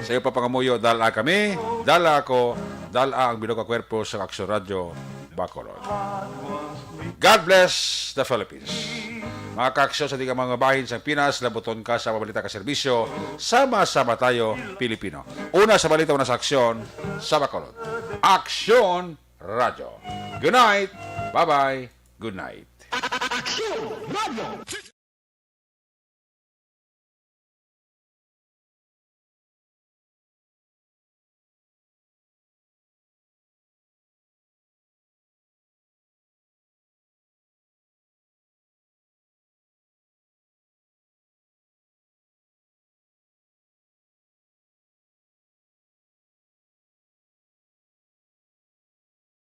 Sa iyo pa pangamuyo, dala kami, dala ako, dala ang bilog kwerpo sa Action Radio Bacolod. God bless the Philippines. Mga kaaksyon sa mga bahin sa Pinas, labuton ka sa mabalita ka serbisyo, sama-sama tayo, Pilipino. Una sa balita, una sa aksyon, sa Bacolod. Aksyon Radio. Good night. Bye-bye. Good night. Aksyon Radio.